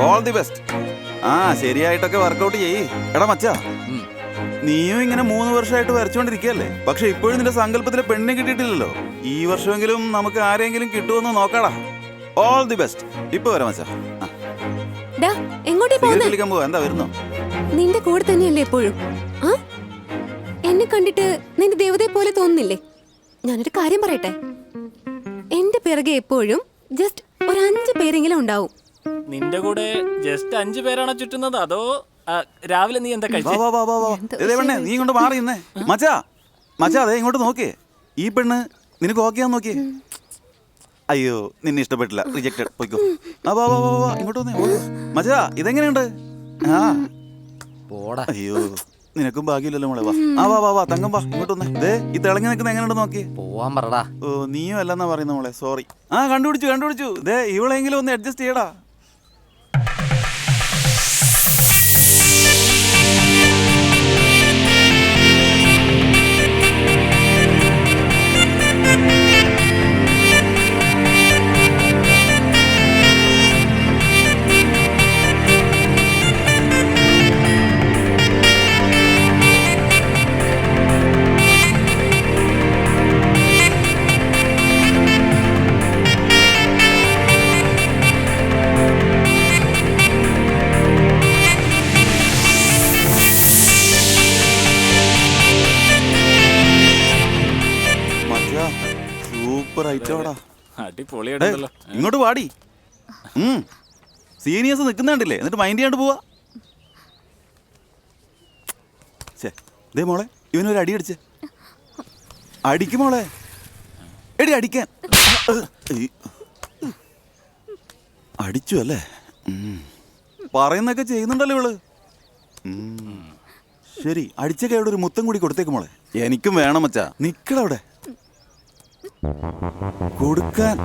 All the best. ശരിയായിട്ടൊക്കെ workout ചെയ്യ്. എടാ മച്ചാ, നീയും ഇങ്ങനെ 3 വർഷമായിട്ട് വരച്ചോണ്ടിരിക്കല്ലേ, പക്ഷെ ഇപ്പോഴും നിന്റെ സങ്കല്പത്തിലെ പെണ്ണിനെ കിട്ടിയിട്ടില്ലല്ലോ. ഈ വർഷമെങ്കിലും നമുക്ക് ആരെങ്കിലും കിട്ടുമെന്ന് നോക്കാടാ. All the best. ഇപ്പൊ വരാം മച്ചാ. വിളിക്കാൻ പോവാ. എന്താ വരുന്നോ? നിന്റെ കൂടെ തന്നെയല്ലേ എപ്പോഴും? എന്നെ കണ്ടിട്ട് നിന്റെ ദേവതയെ പോലെ തോന്നുന്നില്ലേ? ഞാനൊരു കാര്യം പറയട്ടെ, എന്റെ പിറകെ എപ്പോഴും ജസ്റ്റ് ഒരു 5 പേരെങ്കിലും ഉണ്ടാവും. നിന്റെ കൂടെ ജസ്റ്റ് 5 പേരാണോ ചുറ്റുന്നത്, അതോ രാവിലെ നീ എന്താ വാ കഴിച്ചേ? വാ വാ വാ വാ. ദേ പെണ്ണെ, നീ ഇങ്ങോട്ട് മാറി നിന്നേ. മച്ചാ മച്ചാ, അതെ ഇങ്ങോട്ട് നോക്കിയേ. ഈ പെണ്ണ് നിനക്ക് ഓക്കെയാന്ന് നോക്കിയേ. അയ്യോ, നിന്നെ ഇഷ്ടപ്പെട്ടില്ല, റിജക്റ്റഡ്, പോയിക്കോ. ആ വാ വാ വാ വാ, ഇങ്ങോട്ട് വന്നേ. മച്ചാ, ഇതെങ്ങനെയുണ്ട്? ആ പോടാ. അയ്യോ, നിനക്കും ഭാഗ്യമില്ലല്ലോ മോളെ. വാ ആ വാ വാ വാ, തങ്കം വാ, ഇങ്ങോട്ട് വന്നേ. ദേ ഈ തിളങ്ങി നിൽക്കുന്ന എങ്ങനെയുണ്ട് നോക്കിയേ. പോവാൻ പറടാ. ഓ, നീയും അല്ലെന്നാ പറയുന്ന മോളെ, സോറി. ആ കണ്ടുപിടിച്ചു. ദേ ഇവളെങ്കിലും ഒന്ന് അഡ്ജസ്റ്റ് ചെയ്യടാ. സൂപ്പർ ഐറ്റോടാ. അടിപൊളിയായിട്ടുണ്ടല്ലോ. ഇങ്ങോട്ട് പാടി. സീനിയേഴ്സ് നിൽക്കുന്നുണ്ടല്ലേ, എന്നിട്ട് മൈൻഡ് ചെയ്യാണ്ട് പോവാ. ദേ മോളെ, ഇവനൊരു അടി അടിച്ചേ. അടിക്കും മോളെ, എടി അടിക്കാൻ. അടിച്ചു അല്ലേ? പറയുന്നൊക്കെ ചെയ്യുന്നുണ്ടല്ലോ ഇവള്. ശരി, അടിച്ചൊക്കെ അവിടെ ഒരു മുത്തം കൂടി കൊടുത്തേക്ക് മോളെ. എനിക്കും വേണം മച്ചാ. നിക്കടവിടെ കൊടുക്കാൻ.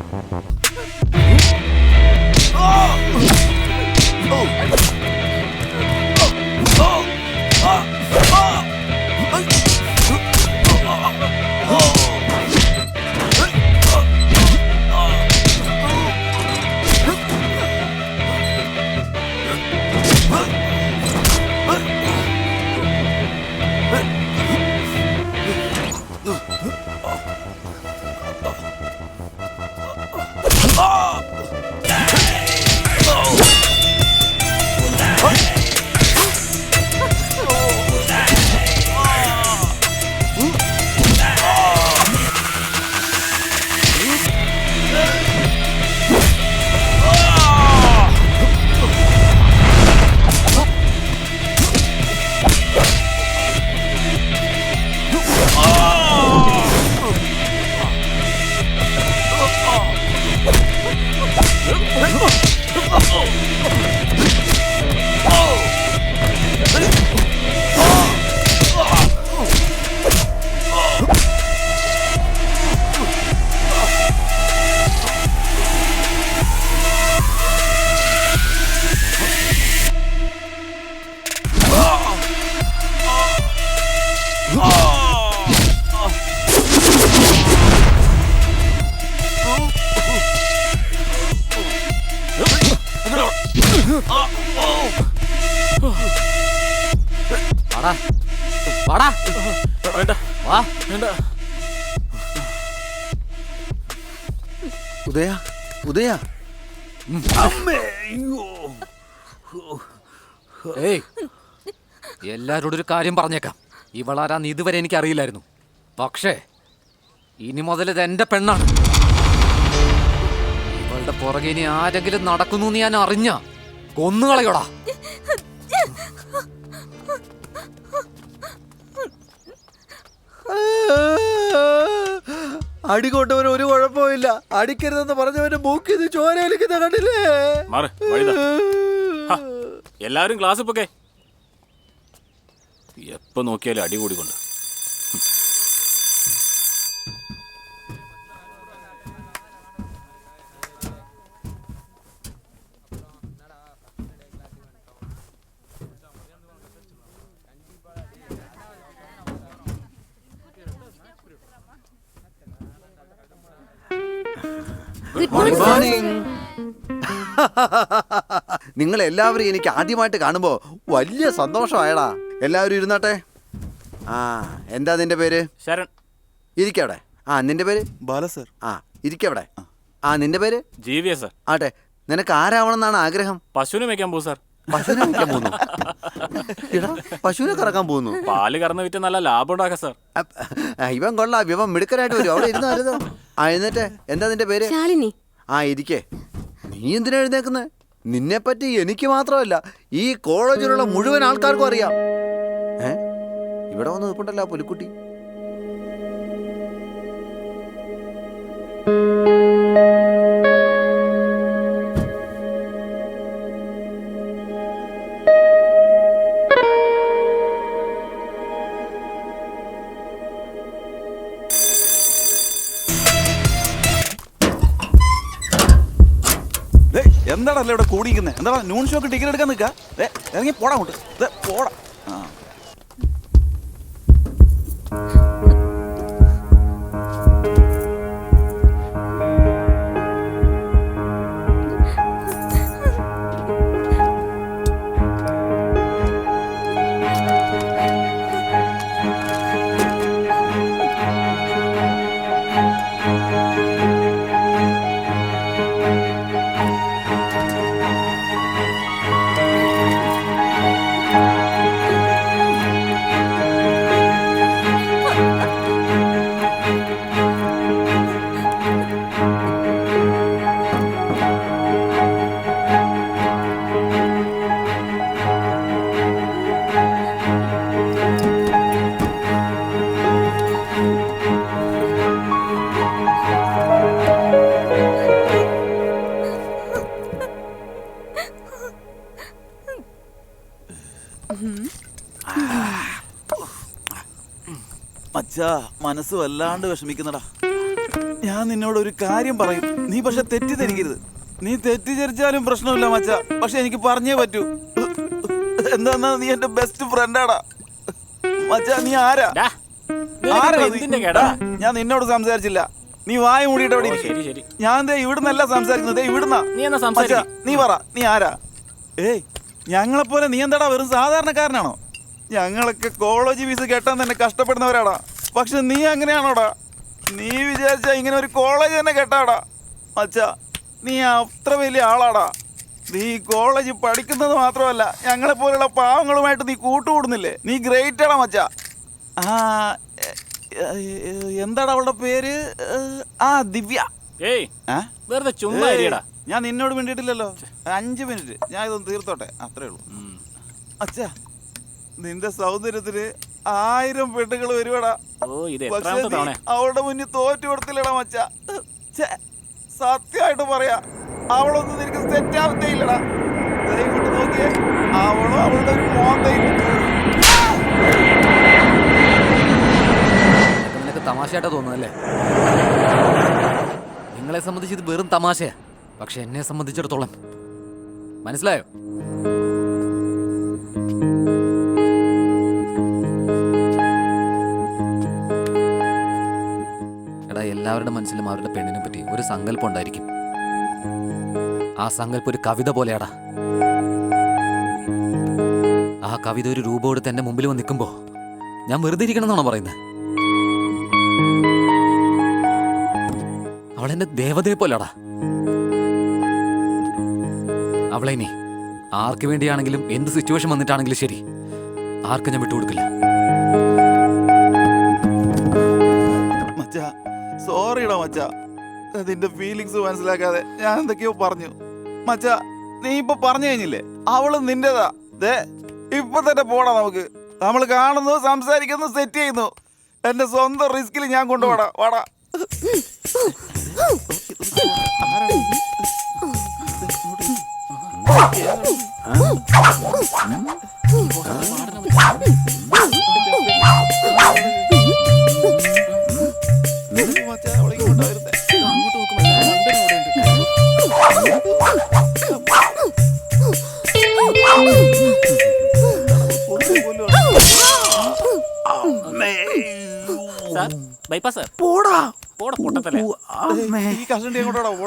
വാടാ. വേണ്ട, വാ. വേണ്ട. ഉദയ ഏയ്, എല്ലാരോടും ഒരു കാര്യം പറഞ്ഞേക്കാം. ഇവളാരാന്ന് ഇതുവരെ എനിക്ക് അറിയില്ലായിരുന്നു. പക്ഷേ ഇനി മുതൽ ഇത് എന്റെ പെണ്ണാണ്. ഇവളുടെ പുറകെ ഇനി ആരെങ്കിലും നടക്കുന്നു എന്ന് ഞാൻ അറിഞ്ഞ കൊന്നുകളയോടാ. അടി കൊണ്ടവന് ഒരു കുഴപ്പമില്ല. അടിക്കരുതെന്ന് പറഞ്ഞവന് മൂക്കിന്ന് ചോര വലിക്കുന്ന കണ്ടില്ലേ? എല്ലാവരും ക്ലാസ് ഇപ്പൊക്കെ എപ്പോ നോക്കിയാലും അടി കൂടിക്കൊണ്ട്. നിങ്ങൾ എല്ലാവരും എനിക്ക് ആദ്യമായിട്ട് കാണുമ്പോ വലിയ സന്തോഷമായടാ. എല്ലാവരും ഇരുന്നാട്ടെ. ആ, എന്താ നിന്റെ പേര്? ശരൺ. ഇരിക്കവിടെ. ആ, നിന്റെ പേര്? ബാല സർ. ആ, ഇരിക്കവിടെ. ആ, നിന്റെ പേര്? ജീവിയ സർ. ആട്ടെ, നിനക്ക് ആരാവണമെന്നാണ് ആഗ്രഹം? പശുവിനെ മേയ്ക്കാൻ പോകും സാർ. പശുവിനെ മേയ്ക്കാൻ പോകുന്നു? എടാ പശുവിനെ കറക്കാൻ പോകുന്നു. പാല് കറന്ന് വിറ്റ് നല്ല ലാഭം ഉണ്ടാക്കാം സാർ. ഇവൻ കൊള്ളാം, ഇവൻ മിടുക്കനായിട്ട് വരും. അവിടെ ഇരുന്നായിരുന്നോ? ആ എഴുന്നേറ്റേ. എന്താ നിന്റെ പേര്? ശാലിനി. ആ ഇരിക്കേ. നീ എന്തിനാ എഴുന്നേക്കുന്നത്? നിന്നെ പറ്റി എനിക്ക് മാത്രമല്ല ഈ കോളേജിലുള്ള മുഴുവൻ ആൾക്കാർക്കും അറിയാം. ഇവിടെ വന്ന് നിൽപ്പുണ്ടല്ലോ ആ പുലിക്കുട്ടി. എന്താണല്ലേ ഇവിടെ കൂടിയിരിക്കുന്നത്? എന്താ നൂൺ ഷോക്ക് ടിക്കറ്റ് എടുക്കാൻ നിൽക്കാ? ഇറങ്ങി പോടാ അങ്ങോട്ട്. പോടാ. ആ മച്ചാ, മനസ്സ് വല്ലാണ്ട് വിഷമിക്കുന്നടാ. ഞാൻ നിന്നോട് ഒരു കാര്യം പറയും, നീ പക്ഷെ തെറ്റിദ്ധരിക്കരുത്. നീ തെറ്റിദ്ധരിച്ചാലും പ്രശ്നമില്ല മച്ചാ, പക്ഷെ എനിക്ക് പറഞ്ഞേ പറ്റൂ. എന്താ, നീ എന്റെ ബെസ്റ്റ് ഫ്രണ്ടാടാ മച്ചാ. നീ ആരാ? ഞാൻ നിന്നോട് സംസാരിച്ചില്ല. നീ വായ മൂടിയിട്ട് അവിടെ ഇരിക്കും. ഞാൻ ഇവിടുന്നല്ല സംസാരിക്കുന്നത്, ഇവിടുന്നാ. നീ പറ, നീ ആരാ? ഏയ്, ഞങ്ങളെപ്പോലെ നീ എന്താടാ വെറും സാധാരണക്കാരനാണോ? ഞങ്ങളൊക്കെ കോളേജ് ഫീസ് കെട്ടാൻ തന്നെ കഷ്ടപ്പെടുന്നവരാടാ. പക്ഷെ നീ അങ്ങനെയാണോടാ? നീ വിചാരിച്ചാ ഇങ്ങനെ ഒരു കോളേജ് തന്നെ കെട്ടാടാ മച്ചാ. നീ അത്ര വലിയ ആളാടാ. നീ കോളേജ് പഠിക്കുന്നത് മാത്രമല്ല, ഞങ്ങളെപ്പോലുള്ള പാവങ്ങളുമായിട്ട് നീ കൂട്ടുകൂടുന്നില്ലേ? നീ ഗ്രേറ്റ് ആടാ മച്ചാ. ആ എന്താടാ അവളുടെ പേര്? ആ ദിവ്യ. വെറുതെ ചുമ്മാ. ഞാൻ നിന്നോട് വേണ്ടിയിട്ടില്ലല്ലോ. 5 മിനിറ്റ് ഞാൻ ഇതൊന്ന് തീർത്തോട്ടെ, അത്രേ ഉള്ളൂ. അച്ഛാ, നിന്റെ സൗന്ദര്യത്തിന് 1000 പെണ്ണുകൾ വരുവാടാ. പക്ഷെ അവളുടെ മുന്നിൽ തോറ്റു കൊടുത്തില്ലടാ മച്ചാ. സത്യമായിട്ട് പറയാ, അവളൊന്നും നിനക്ക് സെറ്റാവത്തേ ഇല്ലടാ. ഇങ്ങോട്ട് നോക്കിയേ, അവളും അവളുടെ ഒരു മോന്തയും. നിനക്ക് തമാശയായിട്ടാ തോന്നുന്നല്ലേ? നിങ്ങളെ സംബന്ധിച്ച് ഇത് വെറും തമാശയാ, പക്ഷെ എന്നെ സംബന്ധിച്ചിടത്തോളം മനസ്സിലായോ? എടാ, എല്ലാവരുടെ മനസ്സിലും അവരുടെ പെണ്ണിനെ പറ്റി ഒരു സങ്കല്പം ഉണ്ടായിരിക്കും. ആ സങ്കല്പം ഒരു കവിത പോലെയാടാ. ആ കവിത ഒരു രൂപയോട് എന്റെ മുമ്പിൽ വന്ന് നിൽക്കുമ്പോ ഞാൻ വെറുതെ ഇരിക്കണം എന്നാണോ പറയുന്നത്? അവളെന്റെ ദേവതയെ പോലെയാടാ. അവളെ ഇനി ആർക്ക് വേണ്ടിയാണെങ്കിലും എന്ത് സിറ്റുവേഷൻ വന്നിട്ടാണെങ്കിലും ശരി, ആർക്കും ഞാൻ വിട്ടുകൊടുക്കില്ല. സോറിടാ മച്ചാ, നിന്റെ ഫീലിങ്സ് മനസ്സിലാക്കാതെ ഞാൻ എന്തൊക്കെയോ പറഞ്ഞു മച്ചാ. നീ ഇപ്പൊ പറഞ്ഞു കഴിഞ്ഞില്ലേ, അവള് നിന്റേതാ. ഇപ്പൊ തന്നെ പോടാ. നമ്മൾ കാണുന്നു, സംസാരിക്കുന്നു, സെറ്റ് ചെയ്യുന്നു. എന്റെ സ്വന്തം റിസ്കിൽ ഞാൻ കൊണ്ടുപോടാ. വാടാ.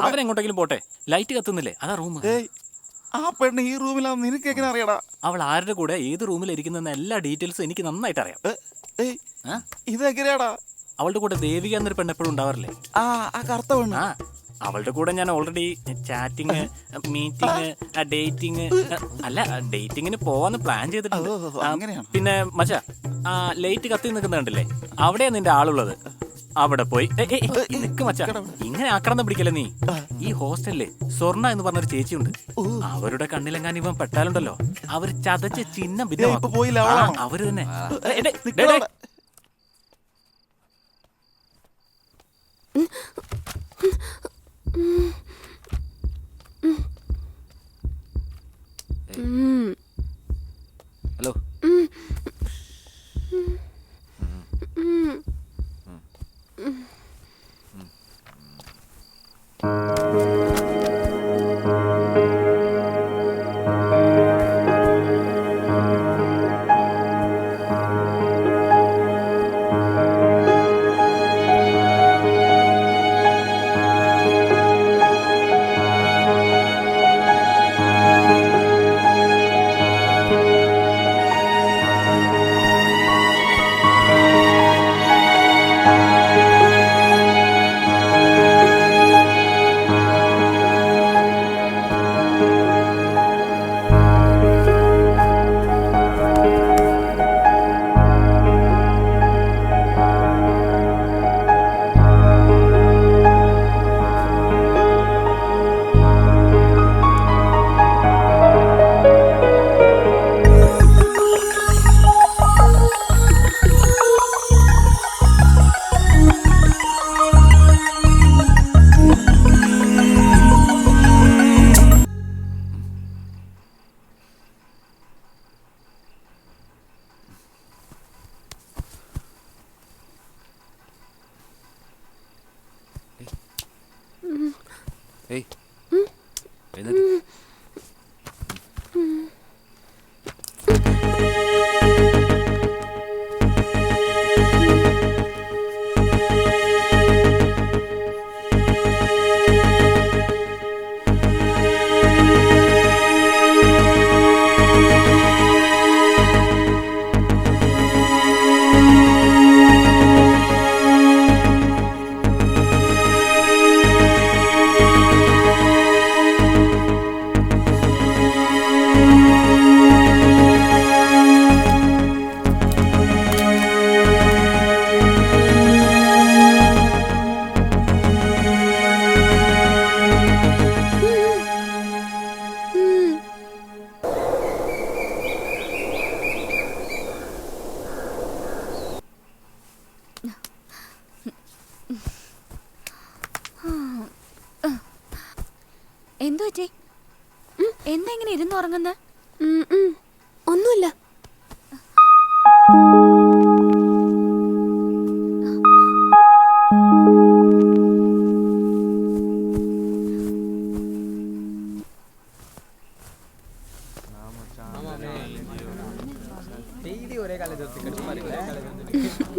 അവനെങ്ങോട്ടെങ്കിലും പോട്ടെ, ലൈറ്റ് കത്തുന്നില്ലേ? അതാ റൂം. ആ പെണ്ണ് ഈ റൂമിലാന്ന് നിനക്ക് എങ്ങനെ അറിയടാ? അവൾ ആരുടെ കൂടെ ഏത് റൂമിലിരിക്കുന്ന എല്ലാ ഡീറ്റെയിൽസും എനിക്ക് നന്നായിട്ട് അറിയാം. ഇതെങ്ങനെയാടാ? അവളുടെ കൂടെ ദേവിക എന്നൊരു പെണ്ണ് എപ്പോഴും ഉണ്ടാവാറില്ലേ? ആ കറുത്ത പെണ്ണ്. അവളുടെ കൂടെ ഞാൻ ഓൾറെഡി ചാറ്റിങ്, മീറ്റിംഗ്, ഡേറ്റിംഗ്, അല്ല ഡേറ്റിങ്ങിന് പോവാന്ന് പ്ലാൻ ചെയ്തിട്ടുണ്ട്. ഓ, അങ്ങനെയാണോ? പിന്നെ മച്ചാ, ലൈറ്റ് കത്തി നിൽക്കുന്ന കണ്ടില്ലേ, അവിടെയാ നിന്റെ ആളുള്ളത്. അവിടെ പോയി നിക്ക് മച്ചാ, ഇങ്ങനെ ആക്രമണം പിടിക്കല്ലേ നീ. ഈ ഹോസ്റ്റലില് സ്വർണ്ണ എന്ന് പറഞ്ഞൊരു ചേച്ചിയുണ്ട്. അവരുടെ കണ്ണിലെങ്ങാൻ ഇവൻ പെട്ടാലുണ്ടല്ലോ, അവര് ചതച്ച് ചിഹ്നം ഇപ്പൊ പോയില്ല, അവളാണോ? അവര് തന്നെ. ഹലോ. ഏയ്, എഴുന്നേറ്റ്. എന്തോ ചേച്ചി, എന്താ ഇങ്ങനെ ഇരുന്നുറങ്ങുന്ന? ഒന്നുമില്ല.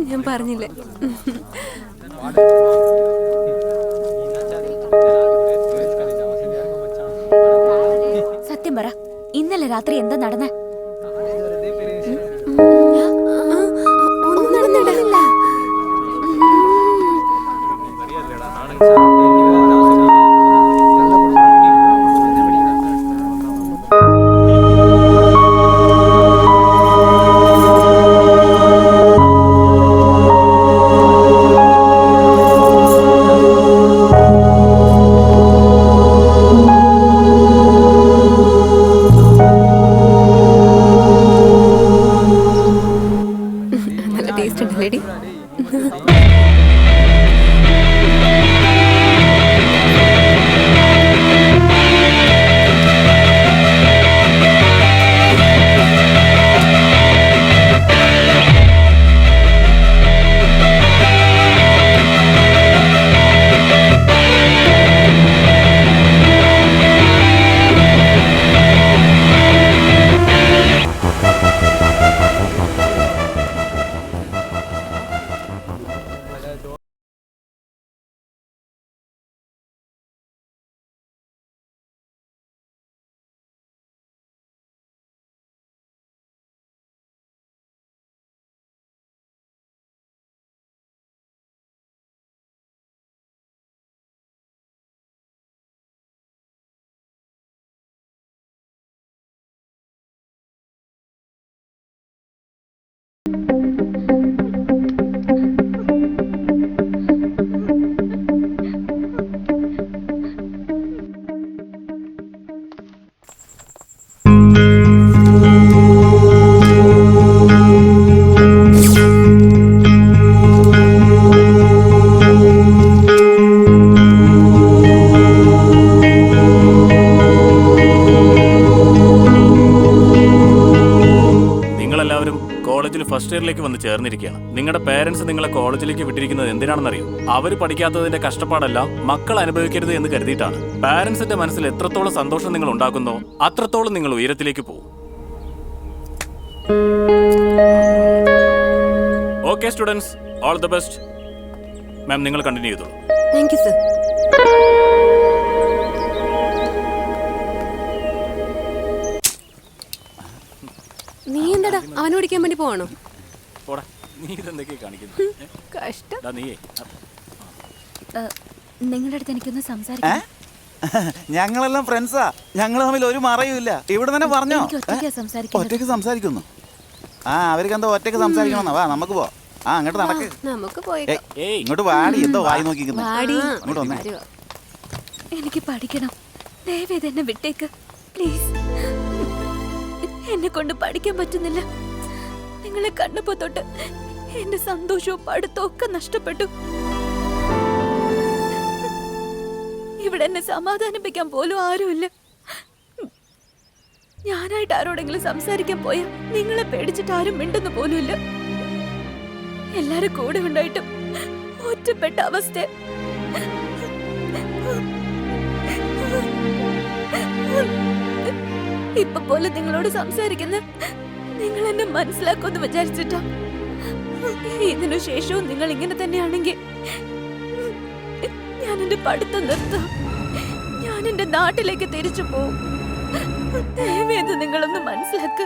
ഞാൻ പറഞ്ഞില്ലേ. സത്യം പറ, ഇന്നലെ രാത്രി എന്താ നടന്നേ? ഒന്നും നടന്നില്ല. നല്ല ടേസ്റ്റ് ഉണ്ടല്ലേടി. ഫസ്റ്റ് ഇയറിലേക്ക് വന്ന് ചേർന്നിരിക്കുകയാണ്. നിങ്ങളുടെ പേരൻസ് നിങ്ങളെ കോളേജിലേക്ക് വിട്ടിരിക്കുന്നത് എന്തിനാണെന്നറിയോ? അവർ പഠിക്കാത്തതിന്റെ കഷ്ടപ്പാടെല്ലാം മക്കൾ അനുഭവിക്കരുത് എന്ന് കരുതിയിട്ടാണ്. പാരൻസിന്റെ മനസ്സിൽ എത്രത്തോളം സന്തോഷം നിങ്ങൾ ഉണ്ടാക്കുന്നോ അത്രത്തോളം നിങ്ങൾ ഉയരത്തിലേക്ക് പോകും. Okay students, all the best. Ma'am, നിങ്ങൾ കണ്ടിന്യൂ ചെയ്തോളൂ. Thank you sir. നീ എന്താടാ അവനെ ഓടിക്കാൻ വേണ്ടി പോവാണോ? പോടാ, നീ ഇതെന്തൊക്കെയാ കാണിക്കുന്നു? കഷ്ടം. ദാ നീയേ നിങ്ങളുടെ അടുത്ത് എനിക്കൊന്ന് സംസാരിക്കാം. ഞങ്ങളെല്ലാം ഫ്രണ്ട്സാ. ഞങ്ങൾ തമ്മിൽ ഒരു മറയുമില്ല. ഇവിടെ തന്നെ പറഞ്ഞോ. എനിക്ക് ഒറ്റയ്ക്കാ സംസാരിക്കുന്നത്. ഒറ്റയ്ക്ക് സംസാരിക്കുന്നു. അവർക്ക് എന്തോ ഒറ്റയ്ക്ക് സംസാരിക്കണമെന്നാ. വാ നമുക്ക് പോ. അങ്ങോട്ട് നടക്ക്. നമുക്ക് പോയേക്കാം. ഏയ് ഇങ്ങോട്ട് വാടി. എന്തോ വായി നോക്കിക്കുന്നു. വാടി. അങ്ങോട്ട് വന്നേ. വരുവാ. എനിക്ക് പഠിക്കണം. ദയവേത് എന്നെ വിട്ടേക്ക് പ്ലീസ്. എന്നെ കൊണ്ട് പഠിക്കാൻ പറ്റുന്നില്ല. നിങ്ങളെ കണ്ടപ്പോ തൊട്ട് എന്റെ സന്തോഷവും പഠിത്തവും ഒക്കെ നഷ്ടപ്പെട്ടു. ഇവിടെ എന്നെ സമാധാനിപ്പിക്കാൻ പോലും ആരുമില്ല. ഞാനായിട്ട് ആരോടെങ്കിലും സംസാരിക്കാൻ പോയാൽ നിങ്ങളെ പേടിച്ചിട്ട് ആരും മിണ്ടുന്നു പോലുമില്ല. എല്ലാരും കൂടെ ഉണ്ടായിട്ടും ഒറ്റപ്പെട്ട അവസ്ഥ. ഇപ്പൊ പോലെ നിങ്ങളോട് സംസാരിക്കുന്ന നിങ്ങൾ എന്നെ മനസ്സിലാക്കുമെന്ന് വിചാരിച്ചിട്ടാ. ഇതിനു ശേഷവും നിങ്ങൾ ഇങ്ങനെ തന്നെയാണെങ്കിൽ ഞാൻ എന്റെ പഠിത്തം നിർത്താം. ഞാൻ എന്റെ നാട്ടിലേക്ക് തിരിച്ചു പോവും. ദയവേത് നിങ്ങളൊന്ന് മനസ്സിലാക്ക.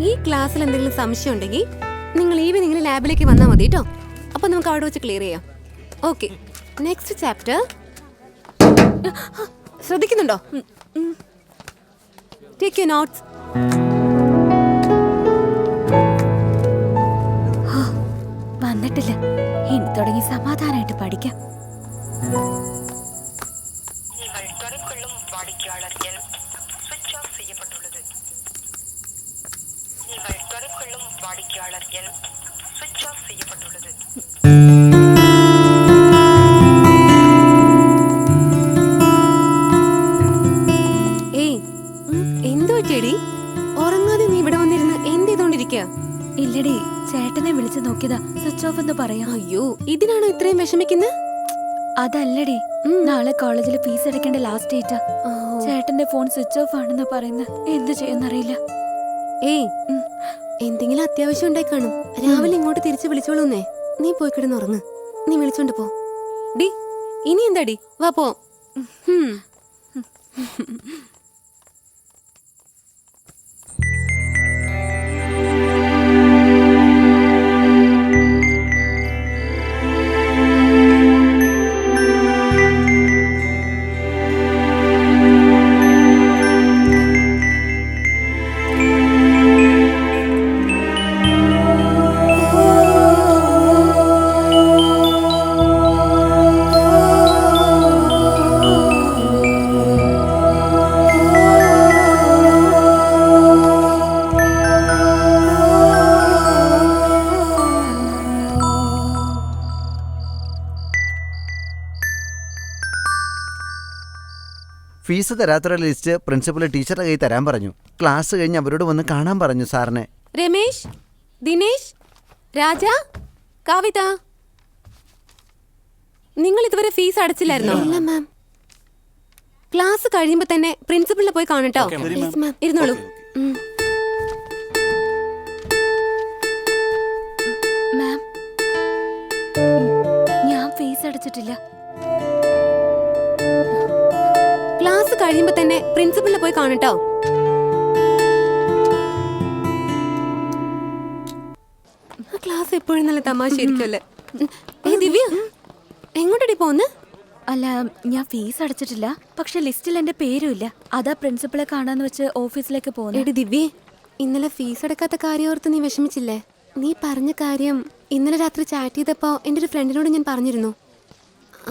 ഈ ക്ലാസ്സിൽ എന്തെങ്കിലും സംശയം ഉണ്ടെങ്കിൽ നിങ്ങൾ ഈവനിങ്ങിൽ ലാബിലേക്ക് വന്നാൽ മതി കേട്ടോ. അപ്പൊ നമുക്ക് അവിടെ വെച്ച് ക്ലിയർ ചെയ്യാം. Okay, next chapter. ശ്രദ്ധിക്കുന്നുണ്ടോ? Take your notes. വന്നിട്ടില്ല. ഇനി തുടങ്ങി സമാധാനമായിട്ട് പഠിക്കാം. நீங்கள் தொடர்பு கொள்ளும் வாடிக்கையாளர் எண் சுவிட்ச் ஆஃப் செய்யப்பட்டுள்ளது. நீங்கள் தொடர்பு கொள்ளும் வாடிக்கையாளர் எண் சுவிட்ச் ஆஃப் செய்யப்பட்டுள்ளது. ഏയ്, എന്തോ ചെടി ഉറങ്ങാതെ നീ ഇവിടെ വന്നിരുന്ന് എന്ത് ചെയ്തോണ്ടിരിക്കുക? ഇല്ലടി, ചേട്ടനെ വിളിച്ചു നോക്കിയതാ. സ്വിച്ച് ഓഫ് എന്ന് പറയാം. അയ്യോ, ഇതിനാണോ ഇത്രയും വിഷമിക്കുന്നത്? അതല്ലടി, നാളെ കോളേജിൽ ഫീസ് അടയ്ക്കേണ്ട ലാസ്റ്റ് ഡേറ്റാ. ചേട്ടന്റെ ഫോൺ സ്വിച്ച് ഓഫ് ആണെന്ന് പറയുന്നത്. എന്ത് ചെയ്യുന്നറിയില്ല. ഏയ്, എന്തെങ്കിലും അത്യാവശ്യം ഉണ്ടായി കാണും. രാവിലെ ഇങ്ങോട്ട് തിരിച്ചു വിളിച്ചോളൂന്നേ. നീ പോയി കിടന്ന് ഉറങ്ങ്. നീ വിളിച്ചോണ്ട് പോ. ഡി, ഇനി എന്താടി? വാ പോ. ഫീസ് തരാത്തൊരു ലിസ്റ്റ് പ്രിൻസിപ്പൽ ടീച്ചറുടെ കയ്യിൽ തരാൻ പറഞ്ഞു. ക്ലാസ് കഴിഞ്ഞ് അവരോട് വന്ന് കാണാൻ പറഞ്ഞു സാറിനെ. രമേശ്, ദിനേശ്, രാജ, കവിത, നിങ്ങൾ ഇതുവരെ ഫീസ് അടച്ചില്ലായിരുന്നോ? ഇല്ല മാം. ക്ലാസ് കഴിയുമ്പോ തന്നെ പ്രിൻസിപ്പളിനെ പോയി കാണട്ടോ. Yes, ma'am. ഇരുന്നോളൂ. മാം, ഞാൻ ഫീസ് അടച്ചിട്ടില്ല. ക്ലാസ് കഴിയുമ്പോ തന്നെ പ്രിൻസിപ്പളിനെ പോയി കാണട്ടോ. ക്ലാസ് എപ്പോഴും നല്ല തമാശയായിരിക്കുമല്ലേ. ദിവ്യ, എങ്ങോട്ടടി പോന്ന്? അല്ല, ഞാൻ ഫീസ് അടച്ചിട്ടില്ല. പക്ഷെ ലിസ്റ്റിൽ എന്റെ പേരും ഇല്ല. അതാ പ്രിൻസിപ്പളെ കാണാന്ന് വെച്ച് ഓഫീസിലേക്ക് പോകുന്നു. എടി ദിവ്യ, ഇന്നലെ ഫീസ് അടക്കാത്ത കാര്യം ഓർത്ത് നീ വിഷമിച്ചില്ലേ? നീ പറഞ്ഞ കാര്യം ഇന്നലെ രാത്രി ചാറ്റ് ചെയ്തപ്പോ എൻ്റെ ഒരു ഫ്രണ്ടിനോട് ഞാൻ പറഞ്ഞിരുന്നു.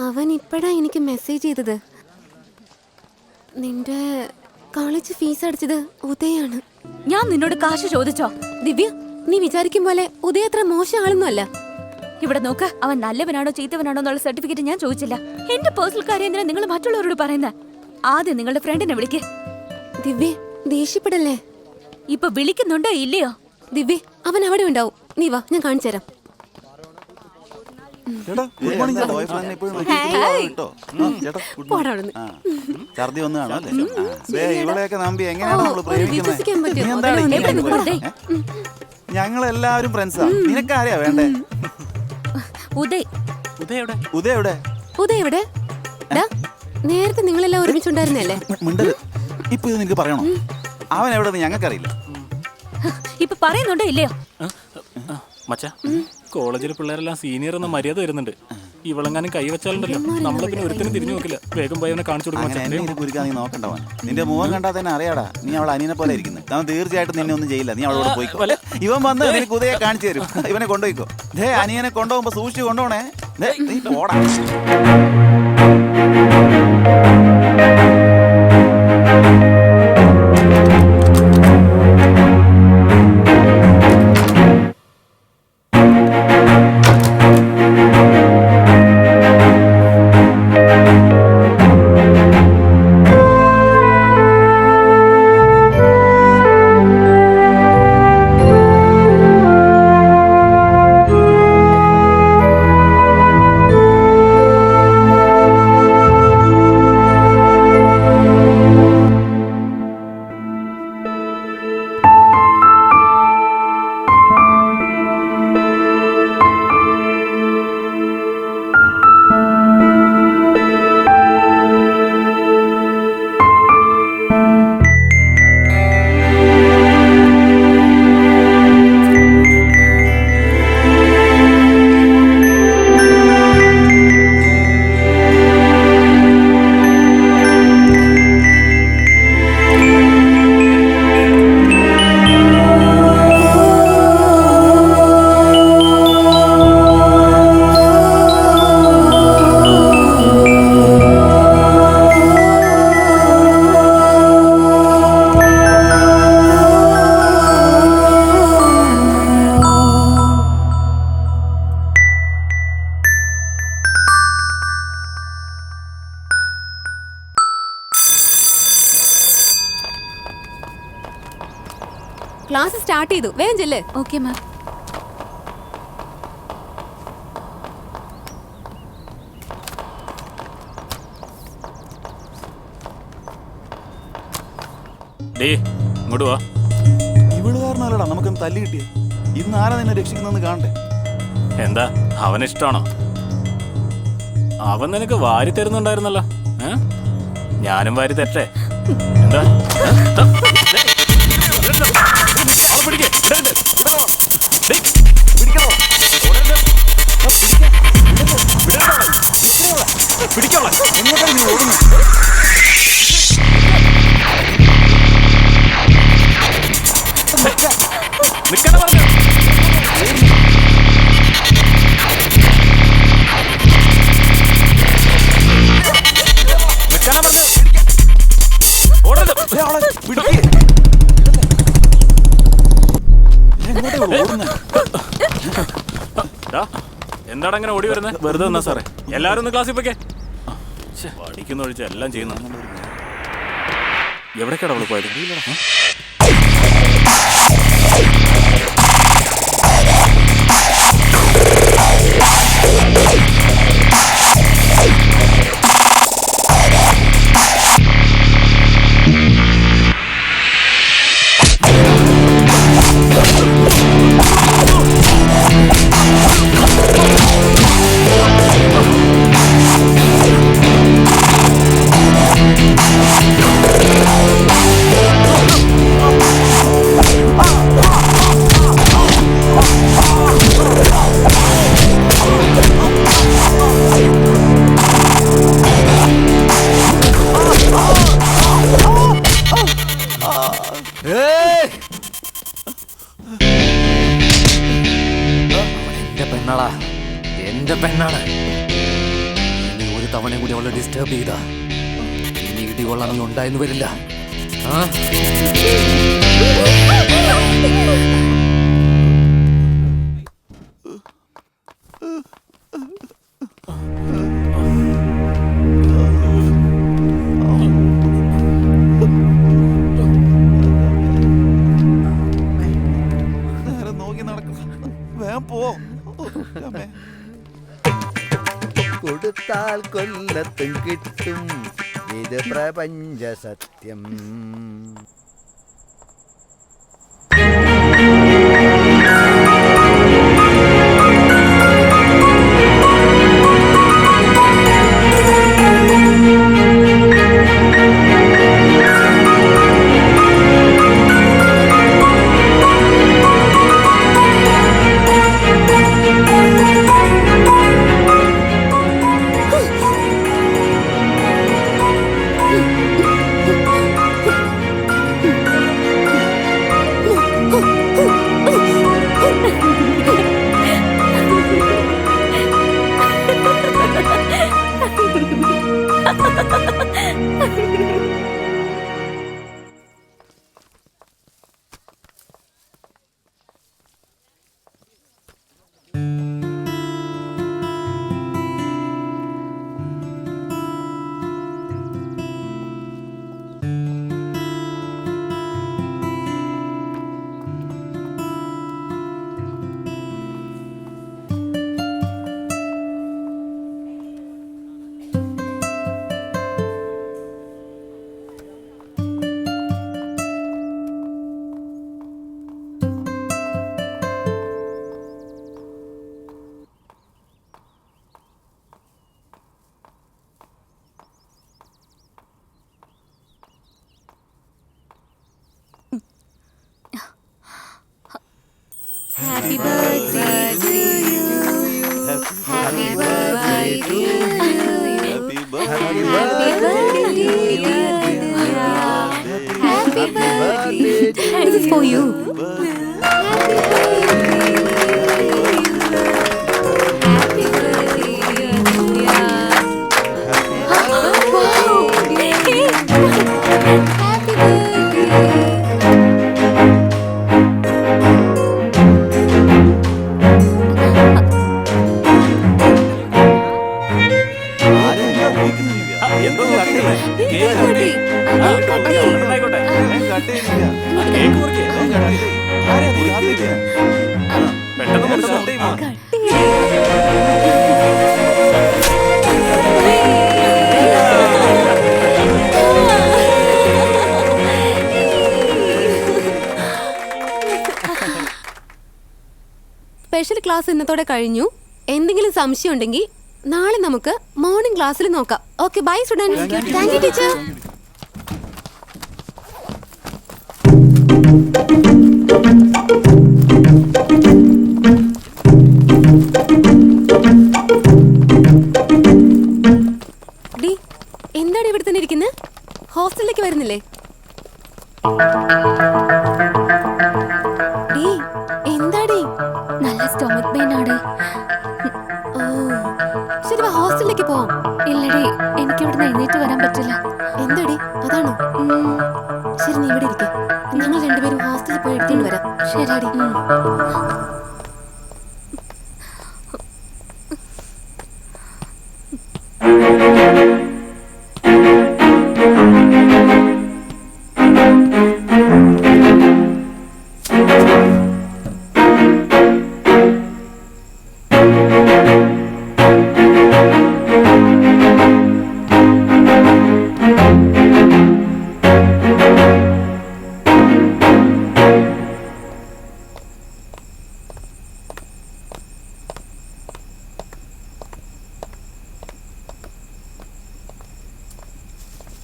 അവൻ ഇപ്പഴാ എനിക്ക് മെസ്സേജ് ചെയ്തത്. നിന്റെ കോളേജ് ഫീസ് അടച്ചത് ഉദയാണ്. ഞാൻ നിന്നോട് കാശ് ചോദിച്ചോ? ദിവ്യ, നീ വിചാരിക്കും പോലെ ഉദയ അത്ര മോശം ആളൊന്നും അല്ല. ഇവിടെ നോക്ക്, അവൻ നല്ലവനാണോ ചീത്തവനാണോ എന്നുള്ള സർട്ടിഫിക്കറ്റ് ഞാൻ ചോദിച്ചില്ല. എന്റെ പേഴ്സണൽ കാര്യം എന്തിനാ നിങ്ങൾ മറ്റുള്ളവരോട് പറയുന്നത്? ആദ്യം നിങ്ങളുടെ ഫ്രണ്ടിനെ വിളിക്ക്. ദിവ്യ, ദേഷ്യപ്പെടല്ലേ. ഇപ്പൊ വിളിക്കുന്നുണ്ടോ ഇല്ലയോ? ദിവ്യ, അവൻ അവിടെ ഉണ്ടാവും. നീ വാ, ഞാൻ കാണിച്ചു തരാം. ചേട്ടാ, good morning ചേട്ടാ. boyfriend നെ ഇപ്പോഴും നോക്കിയിട്ട് കേട്ടോ. ചേട്ടാ, good morning. പോടാ അവിടുന്ന്. ഛർദി വന്നു കാണും അല്ലേ? ദേ, ഇവളെയൊക്കെ നമ്പി എങ്ങനെയാണ് നമ്മള് വിശ്വസിക്കാൻ പ്രേമിക്കുന്നത്? പറ്റുമോ? നീ എന്താണ് അവനെ ഇങ്ങനെ എവിടെ പറയുന്നത്? നിൽക്കുവാ? ഞങ്ങളെല്ലാവരും ഫ്രണ്ട്സാ. നിനക്കാരെയാ വേണ്ടേ? ഉദയ്, ഉദയ എവിടെ? ഉദയ എവിടെ? ഡാ, നേരത്തെ നിങ്ങളെല്ലാം ഒരുമിച്ചുണ്ടായിരുന്നല്ലേ? മിണ്ടരുത്. ഇപ്പൊ ഇത് നിനക്ക് പറയണോ? അവൻ എവിടെ ഞങ്ങൾക്കറിയില്ല. ഇപ്പൊ പറയുന്നുണ്ടോ ഇല്ലയോ? മച്ചാ, കോളേജിലെ പിള്ളേരെല്ലാം സീനിയർ എന്ന മര്യാദ വരുന്നുണ്ട്. ഇവളെങ്ങാനും കൈ വെച്ചാലുണ്ടല്ലോ, നമ്മളെ പിന്നെ ഒരുത്തിനും തിരിഞ്ഞു നോക്കില്ല. വേഗം പോയി അവനെ കാണിച്ചു കൊടുക്കും അങ്ങനെ മച്ചാ. എന്നെ ഇത് കുരുക്കാൻ നീ നോക്കണ്ടവൻ. നിന്റെ മുഖം കണ്ടാൽ തന്നെ അറിയാടാ, നീ അവൾ അനിയനെ പോലെ ഇരിക്കുന്നത്. അവൻ തീർച്ചയായിട്ടും നിന്നെ ഒന്നും ചെയ്യില്ല. നീ അവളോട് പോയിക്കോ. ഇവൻ വന്ന് നിനക്ക് ഉദയെ കാണിച്ചു തരും. ഇവനെ കൊണ്ടുപോയിക്കോ. ദേ, അനിയനെ കൊണ്ടുപോകുമ്പോ സൂക്ഷിച്ച് കൊണ്ടുപോണേ. ദേ, നീ പോടാ. ക്ലാസ് സ്റ്റാർട്ട് ചെയ്തു. വേഗം ചെല്ല്. Okay ma'am. ഡേ, ഇങ്ങോട്ട് വാ. ഇവള് കാരണമല്ലടാ നമുക്കൊന്ന് തല്ലി കിട്ടിയേ. ഇന്ന് ആരാ നിന്നെ രക്ഷിക്കുന്നെന്ന് കാണണ്ടേ? എന്താ, അവനിഷ്ടാണോ? അവൻ നിനക്ക് വാരി തരുന്നുണ്ടായിരുന്നല്ലോ. ഞാനും വാരി തരട്ടെ? എന്താ? എന്താണ് അങ്ങനെ ഓടി വരുന്നത്? വെറുതെ എന്നാ സാറേ, എല്ലാരും ഒന്ന് ക്ലാസ്സിൽ പോയിക്കേ. പഠിക്കുന്ന ഒഴിച്ച് എല്ലാം ചെയ്യുന്നു. എവിടേക്കാണ് അവള് പോയത്? എന്റെ പെണ്ണാണ്. ഇനി ഒരു തവണ കൂടി അവളെ ഡിസ്റ്റർബ് ചെയ്ത ഇനി ഇടികൊള്ളാൻ നീ ഉണ്ടായെന്ന് വരില്ല. ആ നേരെ നോക്കി നടക്കണം. വേഗം പോ. അമ്മേ. കൊടുത്താൽ കൊല്ലത്തും കിട്ടും, ഇത് പ്രപഞ്ച സത്യം. Happy birthday to you. Happy birthday to you. Happy birthday. Happy birthday to you. Happy birthday. This is for you. Happy birthday to you. Wow. Happy birthday. എന്തോ കട്ടില്ലേ? കേക്ക് കട്ടി. ആ, ആയിക്കോട്ടെ. കട്ടിയില്ല. ആ, കേക്ക് മുറിക്ക്. പെട്ടെന്ന് മുറിച്ചോ. സ്പെഷ്യൽ ക്ലാസ് ഇന്നത്തോടെ കഴിഞ്ഞു. എന്തെങ്കിലും സംശയം ഉണ്ടെങ്കിൽ നാളെ നമുക്ക് മോർണിംഗ് ക്ലാസ്സിൽ നോക്കാം. Okay, bye students. Thank you teacher. ഡി, എന്താണ് ഇവിടെ തന്നെ ഇരിക്കുന്നത്? ഹോസ്റ്റലിലേക്ക് വരുന്നില്ലേ? ഡി, എന്താടി? നല്ല സ്റ്റൊമക് പെയിൻ ആണ്. ഓ, ശരി, വാ ഹോസ്റ്റലിലേക്ക് പോവാം. ഇല്ലടി, എനിക്ക് ഇവിടുന്ന് എഴുന്നേറ്റ് വരാൻ പറ്റില്ല. എന്താടി, അതാണോ? ശരി, നീ ഇവിടെ ഇരിക്കും. ഞങ്ങൾ രണ്ടുപേരും ഹോസ്റ്റലിൽ പോയി എടുത്തോണ്ട് വരാം. ശരിയാടി.